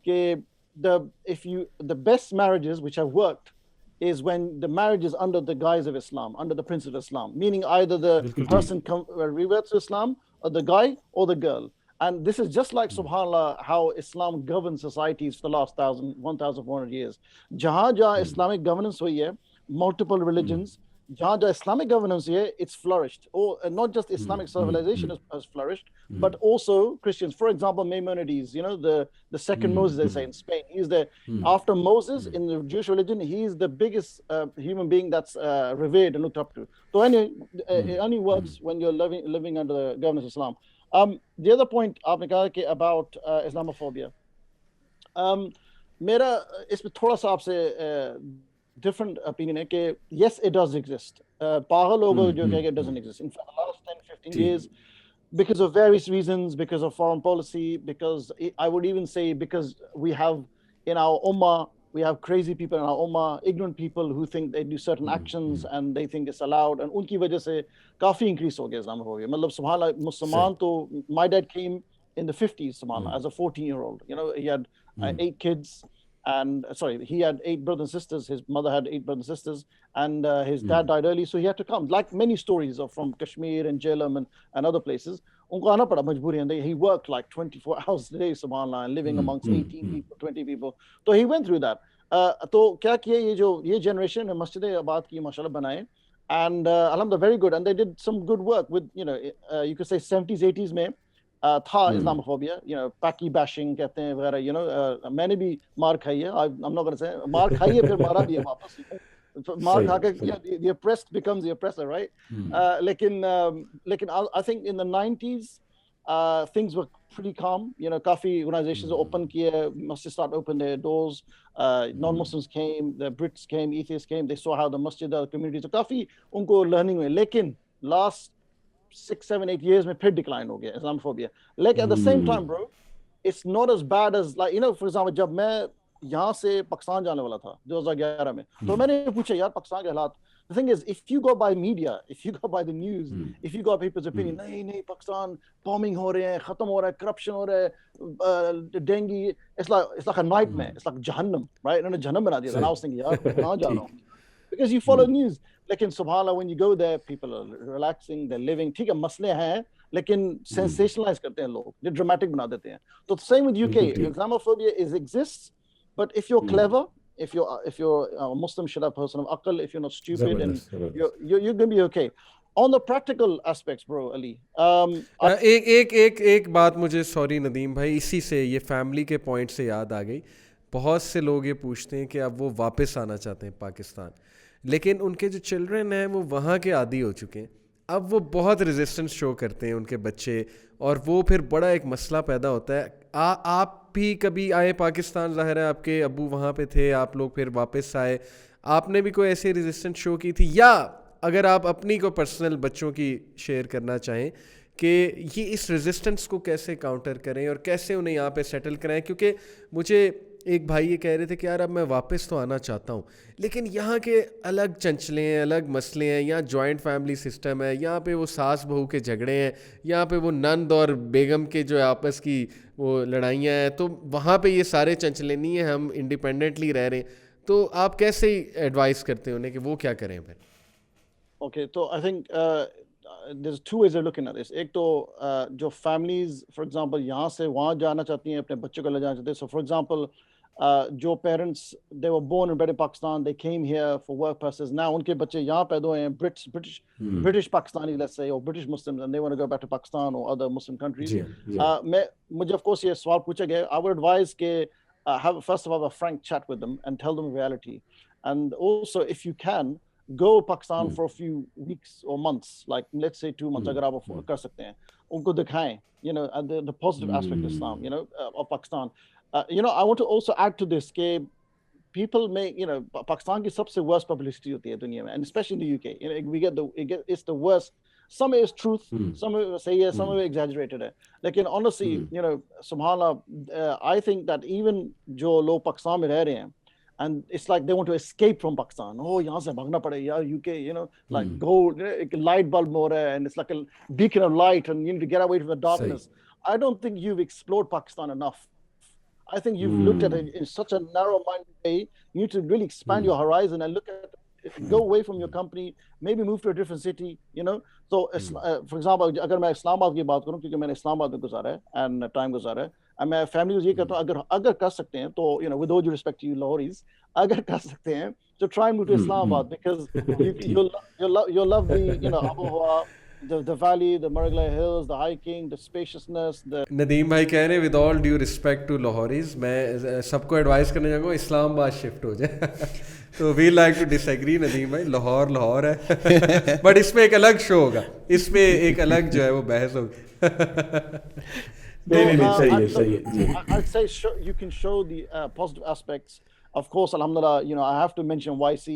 کہ the best marriages which have worked is when the marriage is under the guise of Islam, under the principle of Islam, meaning either the person reverts to Islam or the guy or the girl. And this is just like, subhanAllah, how Islam governs societies for the last 1,400 years. Jahan Islamic governance hui hai, multiple religions, jahan Islamic governance hui hai, it's flourished. Or not just Islamic civilization has flourished, but also Christians. For example, Maimonides, the second Moses, they say in Spain. He's after Moses in the Jewish religion, he's the biggest human being that's revered and looked up to. So anyway, it only works when you're living under the governance of Islam. The other point آپ نے کہا کہ about Islamophobia, میرا اس میں تھوڑا سا آپ سے different opinion ہے کہ yes it does exist. پاگل لوگ جو کہ it doesn't exist. In fact, the last 10-15 years, because of various reasons, because of foreign policy, because I would even say because we have in our ummah, we have crazy people in our ummah, ignorant people who think they do certain actions and they think it's allowed, and ان کی وجہ سے کافی increase ہو گیا Islamophobia. مطلب سبحان اللہ مسلمان تو my dad came in the 50s سبحان اللہ as a 14-year-old. He had 8 kids and he had 8 brothers and sisters. His mother had 8 brothers and sisters, and his dad died early, so he had to come. Like many stories of from Kashmir and Jhelum and other places. ان کو آنا پڑا مجبوری, and he worked like 24 hours a day subhanallah, and living amongst 18 people, 20 people. So he went through that. تو کیا کیا یہ generation نے مسجد آباد کی ماشاءاللہ بنائے, and alhamdulillah very good, and they did some good work with you could say 70s 80s میں تھا Islamophobia, پاکی bashing کہتے ہیں وغیرہ. میں نے بھی مار کھائی ہے, I'm not going to say مار کھائی ہے, پھر مارا بھی ہے واپس. مار کھا کے the oppressed becomes the oppressor, right? لیکن I think in the 90s things were pretty calm. Coffee organizations open کیے, masjid start open their doors, non-Muslims came, the Brits came, atheists came, they saw how the masjid, the communities, کافی ان کو learning ہوئے. لیکن last 6-7-8 years میں پھر decline ہو گیا Islamophobia. Like at the same time bro, it's not as bad as like for example جب میں یہاں سے پاکستان جانے والا تھا 2011 میں, تو میں نے پوچھا یار پاکستان کے حالات. The thing is, if you go by media, if you go by the news, if you go by people's opinion, نہیں پاکستان bombing ہو رہے ہیں, ختم ہو رہا ہے, corruption ہو رہا ہے, dengue, it's like a nightmare, it's like jahannam, right? انہوں نے جہنم بنا دیا. And I was thinking یار کہاں جا رہا ہوں, because you follow news. لیکن subhanallah when you go there, people are relaxing, they're living. ٹھیک ہے مسئلے ہیں لیکن sensationalize کرتے ہیں لوگ, یہ dramatic بنا دیتے ہیں. تو same with UK, Islamophobia exists, but if you're clever, if you're a Muslim should have person of aql, if you're not stupid, and you're going to be okay. On the practical aspects bro Ali, ایک بات مجھے sorry Nadeem بھائی, اسی سے یہ family کے point سے یاد آ گئی. بہت سے لوگ یہ پوچھتے ہیں کہ اب وہ واپس آنا چاہتے ہیں پاکستان, لیکن ان کے جو چلڈرن ہیں وہ وہاں کے عادی ہو چکے ہیں. اب وہ بہت ریزسٹنس شو کرتے ہیں ان کے بچے, اور وہ پھر بڑا ایک مسئلہ پیدا ہوتا ہے. آپ بھی کبھی آئے پاکستان, ظاہر ہے آپ کے ابو وہاں پہ تھے, آپ لوگ پھر واپس آئے, آپ نے بھی کوئی ایسی ریزسٹنس شو کی تھی, یا اگر آپ اپنی کو پرسنل بچوں کی شیئر کرنا چاہیں کہ یہ اس ریزسٹنس کو کیسے کاؤنٹر کریں اور کیسے انہیں یہاں پہ سیٹل کرائیں. کیونکہ مجھے ایک بھائی یہ کہہ رہے تھے کہ یار اب میں واپس تو آنا چاہتا ہوں, لیکن یہاں کے الگ چنچلے ہیں, الگ مسئلے ہیں, یہاں جوائنٹ فیملی سسٹم ہے, یہاں پہ وہ ساس بہو کے جھگڑے ہیں, یہاں پہ وہ نند اور بیگم کے جو آپس کی وہ لڑائیاں ہیں, تو وہاں پہ یہ سارے چنچلے نہیں ہیں, ہم انڈیپینڈنٹلی رہ رہے ہیں. تو آپ کیسے ایڈوائز کرتے ہیں انہیں کہ وہ کیا کریں پھر؟ اوکے, تو I think there's two ways of looking at this. ایک تو جو فیملیز فار ایگزامپل یہاں سے وہاں جانا چاہتی ہیں, اپنے بچوں کو لے جانا چاہتے ہیں. سو فار ایگزامپل جو parents they were born and bred in Pakistan, they came here for work purposes, now ان کے بچے یہاں پیدا ہوئے ہیں, British Pakistanis let's say, or British Muslims, and they want to go back to Pakistan or other Muslim countries. مجھے of course یہ سوال پوچھا گیا. I would advise کہ first of all have a frank chat with them and tell them the reality, and also if you can go Pakistan for a few weeks or months, like let's say 2 months, اگر آپ کر سکتے ہیں, ان کو دکھائیں you know the positive aspect of Islam, you know, of Pakistan. You know, I want to also add to this کہ people may, you know, Pakistan کی سب سے worst publicity ہوتی ہے دنیا میں, and especially in the UK, you know, we get it's the worst. Some of it is truth, some of it صحیح ہے, some of it exaggerated ہے, لیکن honestly, you know, سبحان اللہ, I think that even جو لوگ پاکستان میں رہ رہے ہیں, and it's like they want to escape from Pakistan. Oh, yahan se bhagna pade yaar, UK, you know, like go, ek light bulb ho raha hai, and it's like a beacon of light, and you need to get away from the darkness. I don't think you've explored Pakistan enough. I think you've looked at it in such a narrow-minded way. You need to really expand your horizon and look at it. Go away from your company, maybe move to a different city, you know. So for example, agar main Islamabad ki baat karu, kyunki maine Islamabad mein guzara hai and time guzara hai, میں family کو یہ کہتا ہوں, اگر کر سکتے ہیں تو, you know, with all due respect to you Lahoris, اگر کر سکتے ہیں تو try and move to Islamabad, because you'll love the, you know, Abu Hawa, the valley, the Maragla Hills, the hiking, the spaciousness. Nadeem بھائی کہہ رہے ہیں with all due respect to Lahoris, میں سب کو ایڈوائز کرنے جاؤں گا اسلام آباد شفٹ ہو جائے. تو we like to disagree Nadeem بھائی, لاہور ہے, بٹ اس میں ایک الگ شو ہوگا, اس میں ایک الگ جو ہے وہ بحث ہوگی. I'd say you can show the positive aspects. Of course, alhamdulillah, you know, I have to mention YC.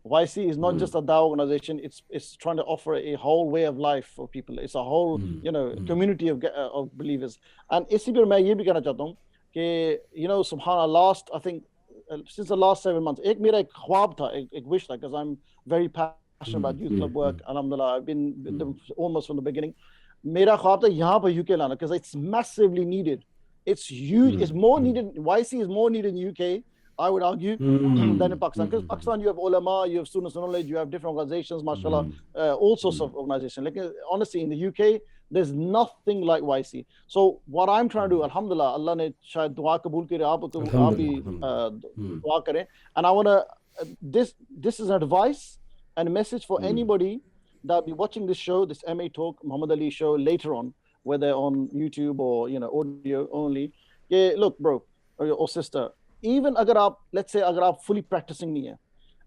YC is not just a dawah organization, it's trying to offer a whole way of life for people. It's a whole, you know, community of believers. And اسی پر میں یہ بھی کہنا چاہتا ہوں کہ, you know, subhanallah, last, I think, since the last 7 months, ایک میرا ایک خواب تھا, ایک wish تھا, because I'm very passionate about youth club work. Alhamdulillah, I've been with them almost from the beginning. میرا خواب تھا یہاں پہ UK لانا, because it's massively needed. It's huge. It's more needed. YC is more needed in UK, I would argue, than in Pakistan. Because Pakistan, you have ulama, you have students of knowledge, you have different organizations, mashallah, all sorts of organizations. Like, honestly, in the UK, there's nothing like YC. So what I'm trying to do, alhamdulillah, Allah ne shayad dua kabool kare, aap bhi dua kare. And I want to, this is an advice and a message for anybody that will be watching this show, this MA Talk, Muhammad Ali show later on, whether on YouTube or, you know, audio only. Yeah, look, bro or sister, even agar aap, let's say agar aap fully practicing nahi hai,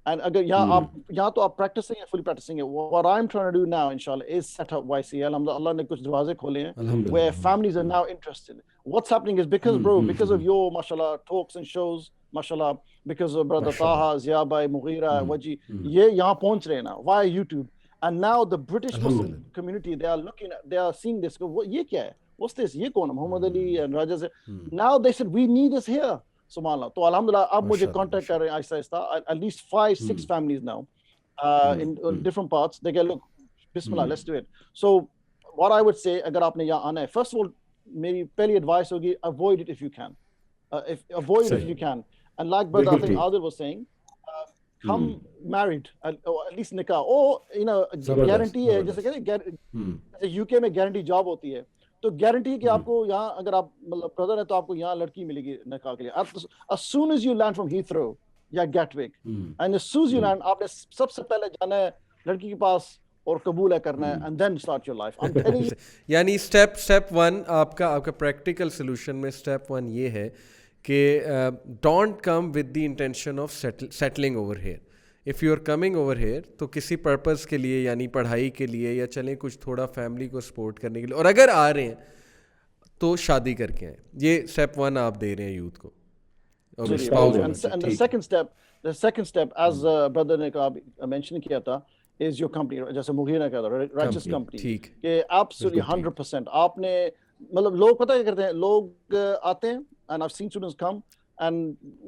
and agar yahan to aap practicing hai, fully practicing hai, what I'm trying to do now inshallah is set up YC. Allah ne kuch darwaze khole hain where families are now interested. What's happening is because, bro, because of your mashallah talks and shows, mashallah, because of brother Taha, Zia Bhai, Mughira, Waji, ye yahan pahunch rahe na via YouTube. And now the British Muslim community, they are looking at, they are seeing this, ye kya hai, what's this, ye kaun hai, Muhammad Ali and Raja se. Now they said we need this here, subhanallah. To alhamdulillah, ab mujhe contact kar rahe hain aista at least 5-6 families now in different parts. They get, look, bismillah, let's do it. So what I would say, agar aapne yahan aana hai, first of all, meri pehli advice hogi, avoid it if you can. Avoid it if you can. And like brother, I think Adil was saying, come married, or at least nikah, or, you know, guarantee ہے, جیسے کہتے ہیں UK میں guarantee job ہوتی ہے, تو guarantee کہ آپ کو یہاں اگر آپ مطلب brother ہے تو آپ کو یہاں لڑکی ملے گی نکاح کے لیے. As soon as you land from Heathrow یا Gatwick, and as soon as you land, آپ نے سب سے پہلے جانا ہے لڑکی کے پاس اور قبول ہے کرنا ہے, and then start your life. I'm telling you. یعنی step 1 آپ کا practical solution میں step 1 یہ ہے کہ don't come with the intention of settling over here. If you are coming over here تو کسی پرپز کے لیے, یعنی پڑھائی کے لیے, یا چلیں کچھ تھوڑا فیملی کو سپورٹ کرنے کے لیے, اور اگر آ رہے ہیں تو شادی کر کے آئیں. یہ اسٹیپ 1 آپ دے رہے ہیں یوتھ کو. And the second step, as brother نے mention کیا تھا, is your company. جیسے مغیر نے کہا تھا righteous company ٹھیک کہ absolutely 100% آپ نے مطلب لوگ پتہ کیا کرتے ہیں, لوگ آتے ہیں and I've seen students come and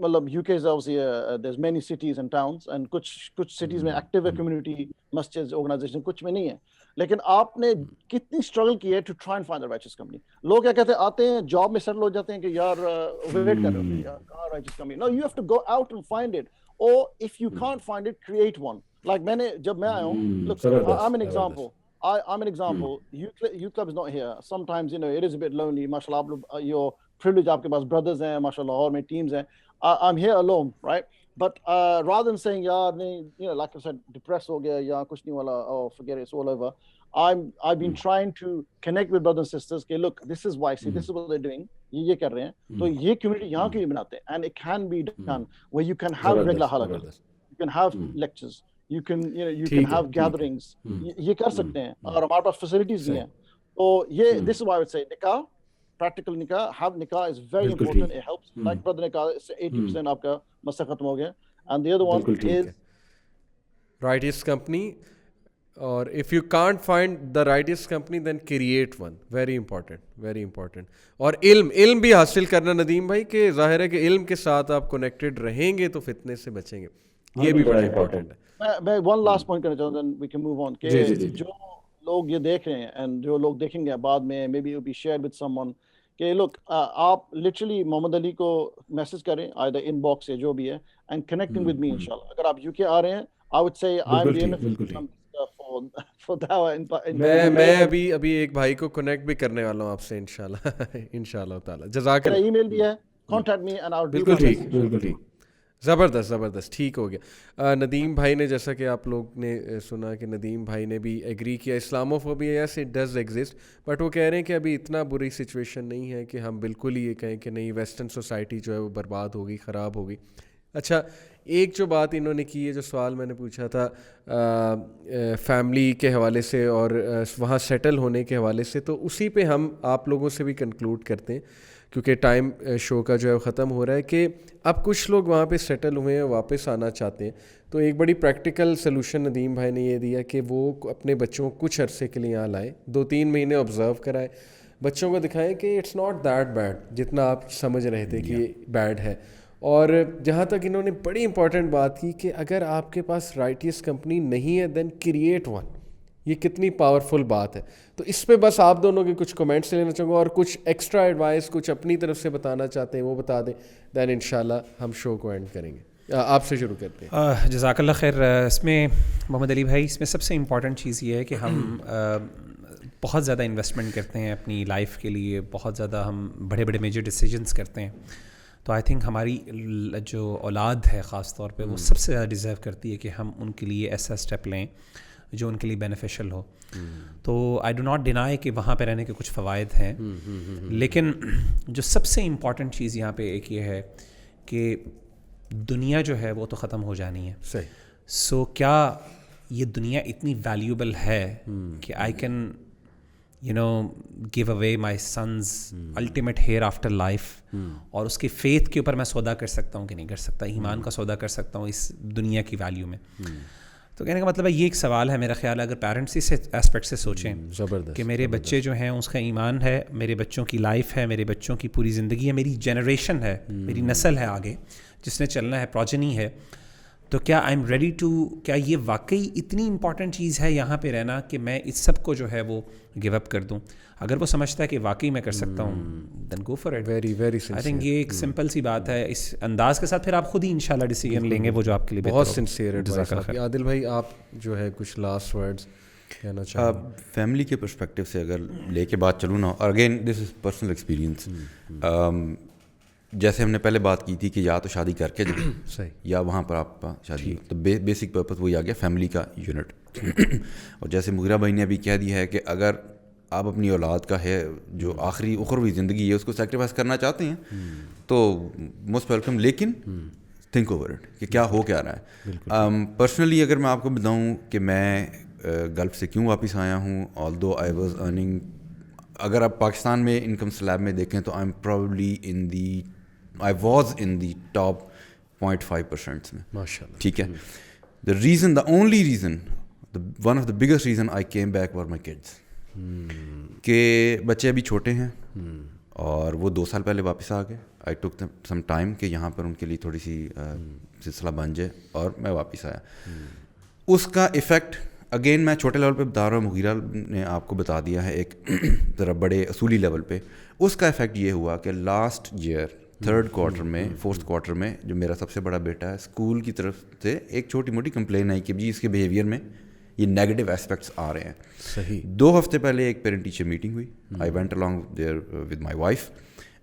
مطلب UK is obviously there's many cities and towns and کچھ cities میں active ہے community مسجد organization, کچھ میں نہیں ہے, لیکن آپ نے کتنی اسٹرگل کی ہے to try and find the riches company. لوگ کیا کہتے ہیں, آتے ہیں جاب میں سیٹل ہو جاتے ہیں کہ یار ویٹ کر رہے ہوتے ہیں یار کہاں riches company. No you have to go out and find it, اور if you can't find it create one. Like میں نے جب میں آیا ہوں, look I am an example, youth club is not here. Sometimes, you know, it is a bit lonely. MashaAllah, آپ لوگ your privilege, آپ کے پاس brothers ہیں, MashaAllah, اور میں teams ہیں. I'm here alone, right? But rather than saying, yaar, you know, like I said, depressed ho gaya, ya kuch nahi wala, oh, forget it, it's all over. I've been trying to connect with brothers and sisters. Okay, look, this is why, see, this is what they're doing. Ye kar rahe hain. So ye community yahan ke liye banate hain, and it can be done where you can have regular halakas, you can have lectures, you can, you know, you can have gatherings. Ye kar sakte hain, aur hamare paas facilities bhi hain. So ye, this is why I would say nikah, practical nikah, have nikah is very important. It helps. Like brother nikah, it's 80% aapka masla khatam ho gaya. And the other one is righteous company. اور if you can't find the righteous company then create one. very important. اور علم بھی حاصل کرنا ندیم بھائی, کہ ظاہر ہے کہ علم کے ساتھ آپ کنیکٹڈ رہیں گے تو فتنے سے بچیں گے, یہ بھی بڑا امپورٹنٹ ہے. میں ون لاسٹ پوائنٹ کرنا چاہتا ہوں, then we can move on, کہ جو لوگ یہ دیکھ رہے ہیں اینڈ جو لوگ دیکھیں گے بعد میں, maybe it will be shared with someone, کہ look, آپ literally محمد علی کو میسج کریں either inbox یا جو بھی ہے, and connecting with me inshallah. اگر آپ UK آ رہے ہیں, I would say I'm the میں ابھی ایک بھائی کو کنیکٹ بھی کرنے والا ہوں آپ سے انشاءاللہ تعالی. جزاک اللہ. ای میل بھی ہے, contact me and I'll do. بالکل ٹھیک, زبردست, ٹھیک ہو گیا. ندیم بھائی نے, جیسا کہ آپ لوگ نے سنا کہ ندیم بھائی نے بھی ایگری کیا, Islamophobia yes it does exist, but وہ کہہ رہے ہیں کہ ابھی اتنا بری سچویشن نہیں ہے کہ ہم بالکل ہی یہ کہیں کہ نہیں ویسٹرن سوسائٹی جو ہے وہ برباد ہوگی, خراب ہوگی. اچھا, ایک جو بات انہوں نے کی ہے, جو سوال میں نے پوچھا تھا فیملی کے حوالے سے اور وہاں سیٹل ہونے کے حوالے سے, تو اسی پہ ہم آپ لوگوں سے بھی کنکلوڈ کرتے ہیں, کیونکہ ٹائم شو کا جو ہے ختم ہو رہا ہے, کہ اب کچھ لوگ وہاں پہ سیٹل ہوئے ہیں, واپس آنا چاہتے ہیں. تو ایک بڑی پریکٹیکل سلوشن ندیم بھائی نے یہ دیا کہ وہ اپنے بچوں کو کچھ عرصے کے لیے یہاں لائیں, 2-3 مہینے آبزرو کرائیں, بچوں کو دکھائیں کہ اٹس ناٹ دیٹ بیڈ جتنا آپ سمجھ رہے تھے کہ یہ بیڈ ہے. اور جہاں تک انہوں نے بڑی امپورٹنٹ بات کی کہ اگر آپ کے پاس رائٹیس کمپنی نہیں ہے دین کریٹ ون. یہ کتنی پاورفل بات ہے. تو اس پہ بس آپ دونوں کے کچھ کمنٹس لینا چاہوں گا, اور کچھ ایکسٹرا ایڈوائس کچھ اپنی طرف سے بتانا چاہتے ہیں وہ بتا دیں, دین انشاءاللہ ہم شو کو اینڈ کریں گے. آپ سے شروع کرتے ہیں. جزاک اللہ خیر. اس میں محمد علی بھائی, اس میں سب سے امپورٹنٹ چیز یہ ہے کہ ہم بہت زیادہ انویسٹمنٹ کرتے ہیں اپنی لائف کے لیے, بہت زیادہ ہم بڑے بڑے میجر ڈیسیجنس کرتے ہیں. تو آئی تھنک ہماری جو اولاد ہے خاص طور پہ, وہ سب سے زیادہ ڈیزرو کرتی ہے کہ ہم ان کے لیے ایسا اسٹیپ لیں جو ان کے لیے بینیفیشل ہو. تو آئی ڈو ناٹ ڈینائی کہ وہاں پہ رہنے کے کچھ فوائد ہیں, لیکن جو سب سے امپورٹنٹ چیز یہاں پہ ایک یہ ہے کہ دنیا جو ہے وہ تو ختم ہو جانی ہے. صحیح. سو کیا یہ دنیا اتنی ویلیوبل ہے کہ I can give away my son's ultimate hereafter life, اور اس کی فیتھ کے اوپر میں سودا کر سکتا ہوں کہ نہیں کر سکتا, ایمان کا سودا کر سکتا ہوں اس دنیا کی ویلیو میں. تو کہنے کا مطلب ہے یہ ایک سوال ہے میرا خیال ہے, اگر پیرنٹس اس اسپیکٹ سے سوچیں کہ میرے بچے جو ہیں اس کا ایمان ہے, میرے بچوں کی لائف ہے, میرے بچوں کی پوری زندگی ہے, میری جنریشن ہے, میری نسل ہے آگے جس نے چلنا ہے, پروجنی ہے, تو کیا آئی ایم ریڈی ٹو, کیا یہ واقعی اتنی امپورٹنٹ چیز ہے یہاں پہ رہنا کہ میں اس سب کو جو ہے وہ گیو اپ کر دوں؟ اگر وہ سمجھتا ہے کہ واقعی میں کر سکتا ہوں, then go for it. Very I think یہ ایک سمپل سی بات ہے. اس انداز کے ساتھ پھر آپ خود ہی انشاءاللہ ڈیسیژن لیں گے وہ جو آپ کے لیے بہت سنسیئر ہے. عادل بھائی آپ جو ہے کچھ لاسٹ ورڈز کہنا چاہیں؟ فیملی کے پرسپیکٹیو سے اگر لے کے بات چلوں نا, اور again this is personal experience, جیسے ہم نے پہلے بات کی تھی کہ یا تو شادی کر کے صحیح, یا وہاں پر آپ شادی, تو بیسک پرپز وہی آ گیا فیملی کا یونٹ. اور جیسے مغیرہ بھائی نے ابھی کہہ دیا ہے کہ اگر آپ اپنی اولاد کا ہے جو آخری اخروی زندگی ہے اس کو سیکریفائس کرنا چاہتے ہیں تو موسٹ ویلکم, لیکن تھنک اوور اٹ کہ کیا ہو کیا رہا ہے. پرسنلی اگر میں آپ کو بتاؤں کہ میں گلف سے کیوں واپس آیا ہوں, آلدو آئی واز ارننگ, اگر آپ پاکستان میں انکم سلیب میں دیکھیں تو I was in the top 0.5% میں, ماشاء اللہ. ٹھیک ہے. The only reason one of the biggest reason I came back were my kids, کہ بچے ابھی چھوٹے ہیں اور وہ 2 سال پہلے واپس آ گئے. آئی ٹک سم ٹائم کہ یہاں پر ان کے لیے تھوڑی سی سلسلہ بن جائے, اور میں واپس آیا. اس کا ایفیکٹ اگین میں چھوٹے لیول پہ بتا رہا ہوں, مغیرہ نے آپ کو بتا دیا ہے ایک ذرا بڑے اصولی لیول پہ. اس کا ایفیکٹ یہ ہوا کہ لاسٹ ایئر 3rd کوارٹر میں 4th کوارٹر میں جو میرا سب سے بڑا بیٹا ہے, اسکول کی طرف سے ایک چھوٹی موٹی کمپلین آئی کہ جی اس کے بیہیویئر میں یہ نیگیٹو اسپیکٹس آ رہے ہیں. صحیح. 2 ہفتے پہلے ایک پیرنٹ ٹیچر میٹنگ ہوئی. I went along there with my wife,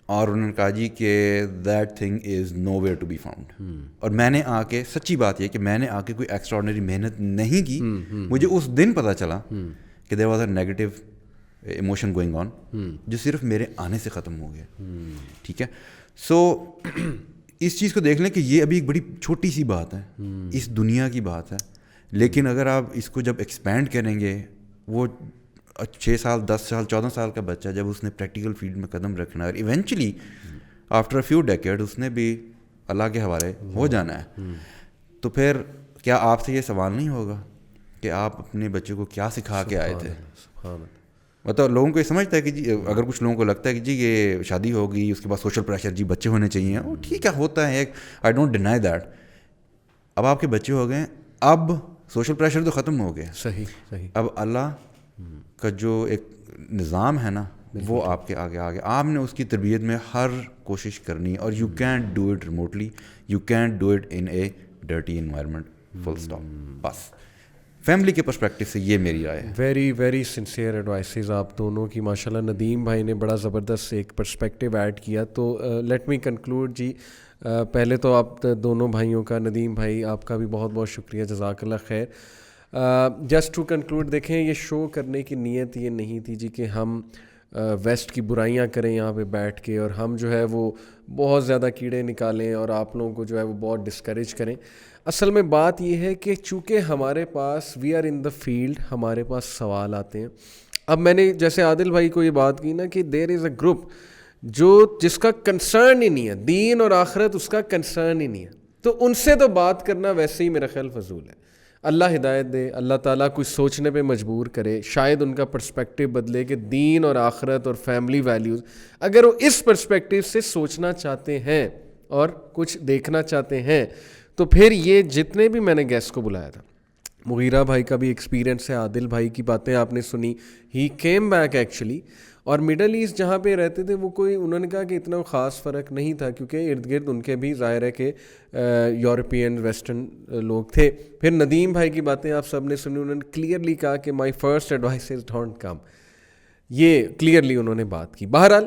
اور انہوں نے کہا جی کہ that thing is nowhere to be found. اور میں نے آ کے, سچی بات یہ کہ میں نے آ کے کوئی ایکسٹرا آرڈنری محنت نہیں کی. مجھے اس دن پتہ چلا کہ there was a negative emotion going on, جو صرف میرے آنے سے ختم ہو گیا. ٹھیک ہے, سو اس چیز کو دیکھ لیں کہ یہ ابھی ایک بڑی چھوٹی سی بات ہے, اس دنیا کی بات ہے, لیکن اگر آپ اس کو جب ایکسپینڈ کریں گے, وہ 6 سال 10 سال 14 سال کا بچہ جب اس نے پریکٹیکل فیلڈ میں قدم رکھنا ہے, اور eventually after a few decade اس نے بھی اللہ کے حوالے ہو جانا ہے, تو پھر کیا آپ سے یہ سوال نہیں ہوگا کہ آپ اپنے بچے کو کیا سکھا کے آئے تھے؟ مطلب لوگوں کو یہ سمجھتا ہے کہ جی, اگر کچھ لوگوں کو لگتا ہے کہ جی یہ شادی ہوگی اس کے بعد سوشل پریشر, جی بچے ہونے چاہیے, وہ ٹھیک ہے ہوتا ہے, آئی ڈونٹ ڈینائی دیٹ. اب آپ کے بچے ہو گئے, اب سوشل پریشر تو ختم ہو گیا. صحیح صحیح. اب اللہ کا جو ایک نظام ہے نا, وہ آپ کے آگے آگے, آپ نے اس کی تربیت میں ہر کوشش کرنی, اور you can't do it remotely, you can't do it in a dirty environment, full stop. بس فیملی کے پرسپیکٹیو سے یہ میری رائے ہے. ویری ویری سنسیئر ایڈوائسز آپ دونوں کی ماشاء اللہ. ندیم بھائی نے بڑا زبردست ایک پرسپیکٹیو ایڈ کیا. تو لیٹ می کنکلوڈ جی. پہلے تو آپ دونوں بھائیوں کا, ندیم بھائی آپ کا بھی بہت بہت شکریہ, جزاک اللہ خیر. جسٹ ٹو کنکلوڈ, دیکھیں یہ شو کرنے کی نیت یہ نہیں تھی جی کہ ہم ویسٹ کی برائیاں کریں یہاں پہ بیٹھ کے, اور ہم جو ہے وہ بہت زیادہ کیڑے نکالیں اور آپ لوگوں کو جو ہے وہ بہت ڈسکریج کریں. اصل میں بات یہ ہے کہ چونکہ ہمارے پاس we are in the field, ہمارے پاس سوال آتے ہیں. اب میں نے جیسے عادل بھائی کو یہ بات کی نا کہ دیر از اے گروپ جس کا کنسرن ہی نہیں ہے, دین اور آخرت اس کا کنسرن ہی نہیں ہے, تو ان سے تو بات کرنا ویسے ہی میرا خیال فضول ہے. اللہ ہدایت دے, اللہ تعالیٰ کچھ سوچنے پہ مجبور کرے, شاید ان کا پرسپیکٹیو بدلے کہ دین اور آخرت اور فیملی ویلیوز, اگر وہ اس پرسپیکٹیو سے سوچنا چاہتے ہیں اور کچھ دیکھنا چاہتے ہیں, تو پھر یہ جتنے بھی میں نے گیسٹ کو بلایا تھا, مغیرہ بھائی کا بھی ایکسپیرینس ہے, عادل بھائی کی باتیں آپ نے سنی, ہی کیم بیک ایکچولی, اور مڈل ایسٹ جہاں پہ رہتے تھے وہ کوئی, انہوں نے کہا کہ اتنا خاص فرق نہیں تھا, کیونکہ ارد گرد ان کے بھی ظاہر ہے کہ یورپین ویسٹرن لوگ تھے. پھر ندیم بھائی کی باتیں آپ سب نے سنی, انہوں نے کلیئرلی کہا کہ my first advice is don't come, یہ کلیئرلی انہوں نے بات کی. بہرحال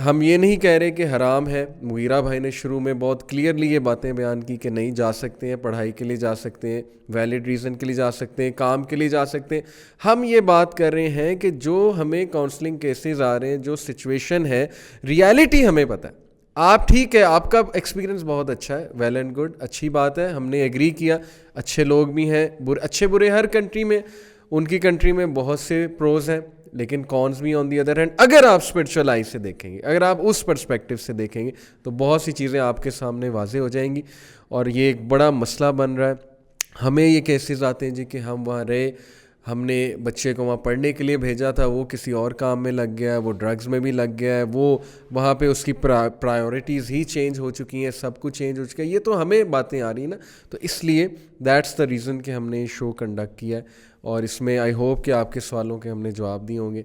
ہم یہ نہیں کہہ رہے کہ حرام ہے. مغیرہ بھائی نے شروع میں بہت کلیئرلی یہ باتیں بیان کی کہ نہیں جا سکتے ہیں, پڑھائی کے لیے جا سکتے ہیں, ویلڈ ریزن کے لیے جا سکتے ہیں, کام کے لیے جا سکتے ہیں. ہم یہ بات کر رہے ہیں کہ جو ہمیں کاؤنسلنگ کیسز آ رہے ہیں, جو سچویشن ہے, ریالٹی ہمیں پتہ ہے. آپ ٹھیک ہے, آپ کا ایکسپیرینس بہت اچھا ہے, ویل اینڈ گڈ, اچھی بات ہے, ہم نے ایگری کیا. اچھے لوگ بھی ہیں, اچھے برے ہر کنٹری میں, ان کی کنٹری میں بہت سے پروز ہیں, لیکن کونز بھی آن دی ادر ہینڈ. اگر آپ اسپرچل آئی سے دیکھیں گے, اگر آپ اس پرسپیکٹیو سے دیکھیں گے, تو بہت سی چیزیں آپ کے سامنے واضح ہو جائیں گی, اور یہ ایک بڑا مسئلہ بن رہا ہے. ہمیں یہ کیسز آتے ہیں جی کہ ہم وہاں رہے, ہم نے بچے کو وہاں پڑھنے کے لیے بھیجا تھا, وہ کسی اور کام میں لگ گیا ہے, وہ ڈرگز میں بھی لگ گیا ہے, وہ وہاں پہ اس کی پرائیورٹیز ہی چینج ہو چکی ہیں, سب کچھ چینج ہو چکا ہے. یہ تو ہمیں باتیں آ رہی ہیں نا, تو اس لیے دیٹس دا ریزن کہ ہم نے یہ شو کنڈکٹ کیا ہے, اور اس میں آئی ہوپ کہ آپ کے سوالوں کے ہم نے جواب دیے ہوں گے.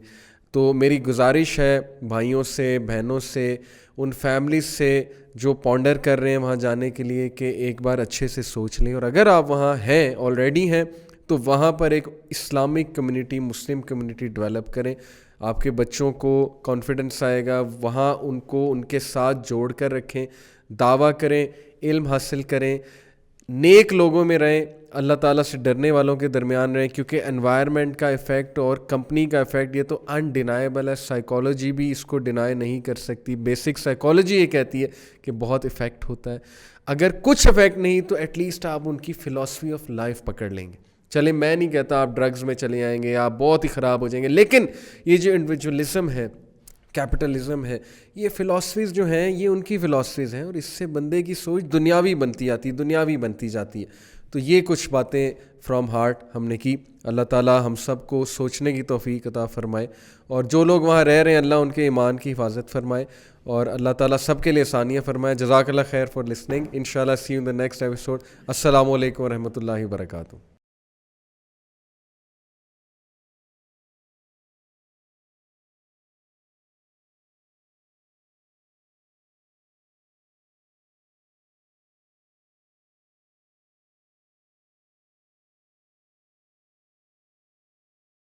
تو میری گزارش ہے بھائیوں سے, بہنوں سے, ان فیملیز سے جو پونڈر کر رہے ہیں وہاں جانے کے لیے, کہ ایک بار اچھے سے سوچ لیں, اور اگر آپ وہاں ہیں, آلریڈی ہیں, تو وہاں پر ایک اسلامک کمیونٹی, مسلم کمیونٹی ڈیولپ کریں. آپ کے بچوں کو کانفیڈنس آئے گا, وہاں ان کو ان کے ساتھ جوڑ کر رکھیں, دعویٰ کریں, علم حاصل کریں, نیک لوگوں میں رہیں, اللہ تعالیٰ سے ڈرنے والوں کے درمیان رہیں, کیونکہ انوائرمنٹ کا ایفیکٹ اور کمپنی کا ایفیکٹ یہ تو انڈینائبل ہے. سائیکالوجی بھی اس کو ڈینائی نہیں کر سکتی, بیسک سائیکالوجی یہ کہتی ہے کہ بہت ایفیکٹ ہوتا ہے. اگر کچھ ایفیکٹ نہیں تو ایٹ لیسٹ آپ ان کی فلاسفی آف لائف پکڑ لیں گے. چلیں میں نہیں کہتا آپ ڈرگز میں چلے آئیں گے, آپ بہت ہی خراب ہو جائیں گے, لیکن یہ جو انڈیویجولزم ہے, کیپٹلزم ہے, یہ فلاسفیز جو ہیں یہ ان کی فلاسفیز ہیں, اور اس سے بندے کی سوچ دنیاوی بنتی جاتی ہے. تو یہ کچھ باتیں فرام ہارٹ ہم نے کی. اللہ تعالیٰ ہم سب کو سوچنے کی توفیق عطا فرمائے, اور جو لوگ وہاں رہ رہے ہیں اللہ ان کے ایمان کی حفاظت فرمائے, اور اللہ تعالیٰ سب کے لیے آسانیاں فرمائے. جزاک اللہ خیر فار لسننگ. انشاءاللہ see you in the next episode. السلام علیکم ورحمۃ اللہ وبرکاتہ.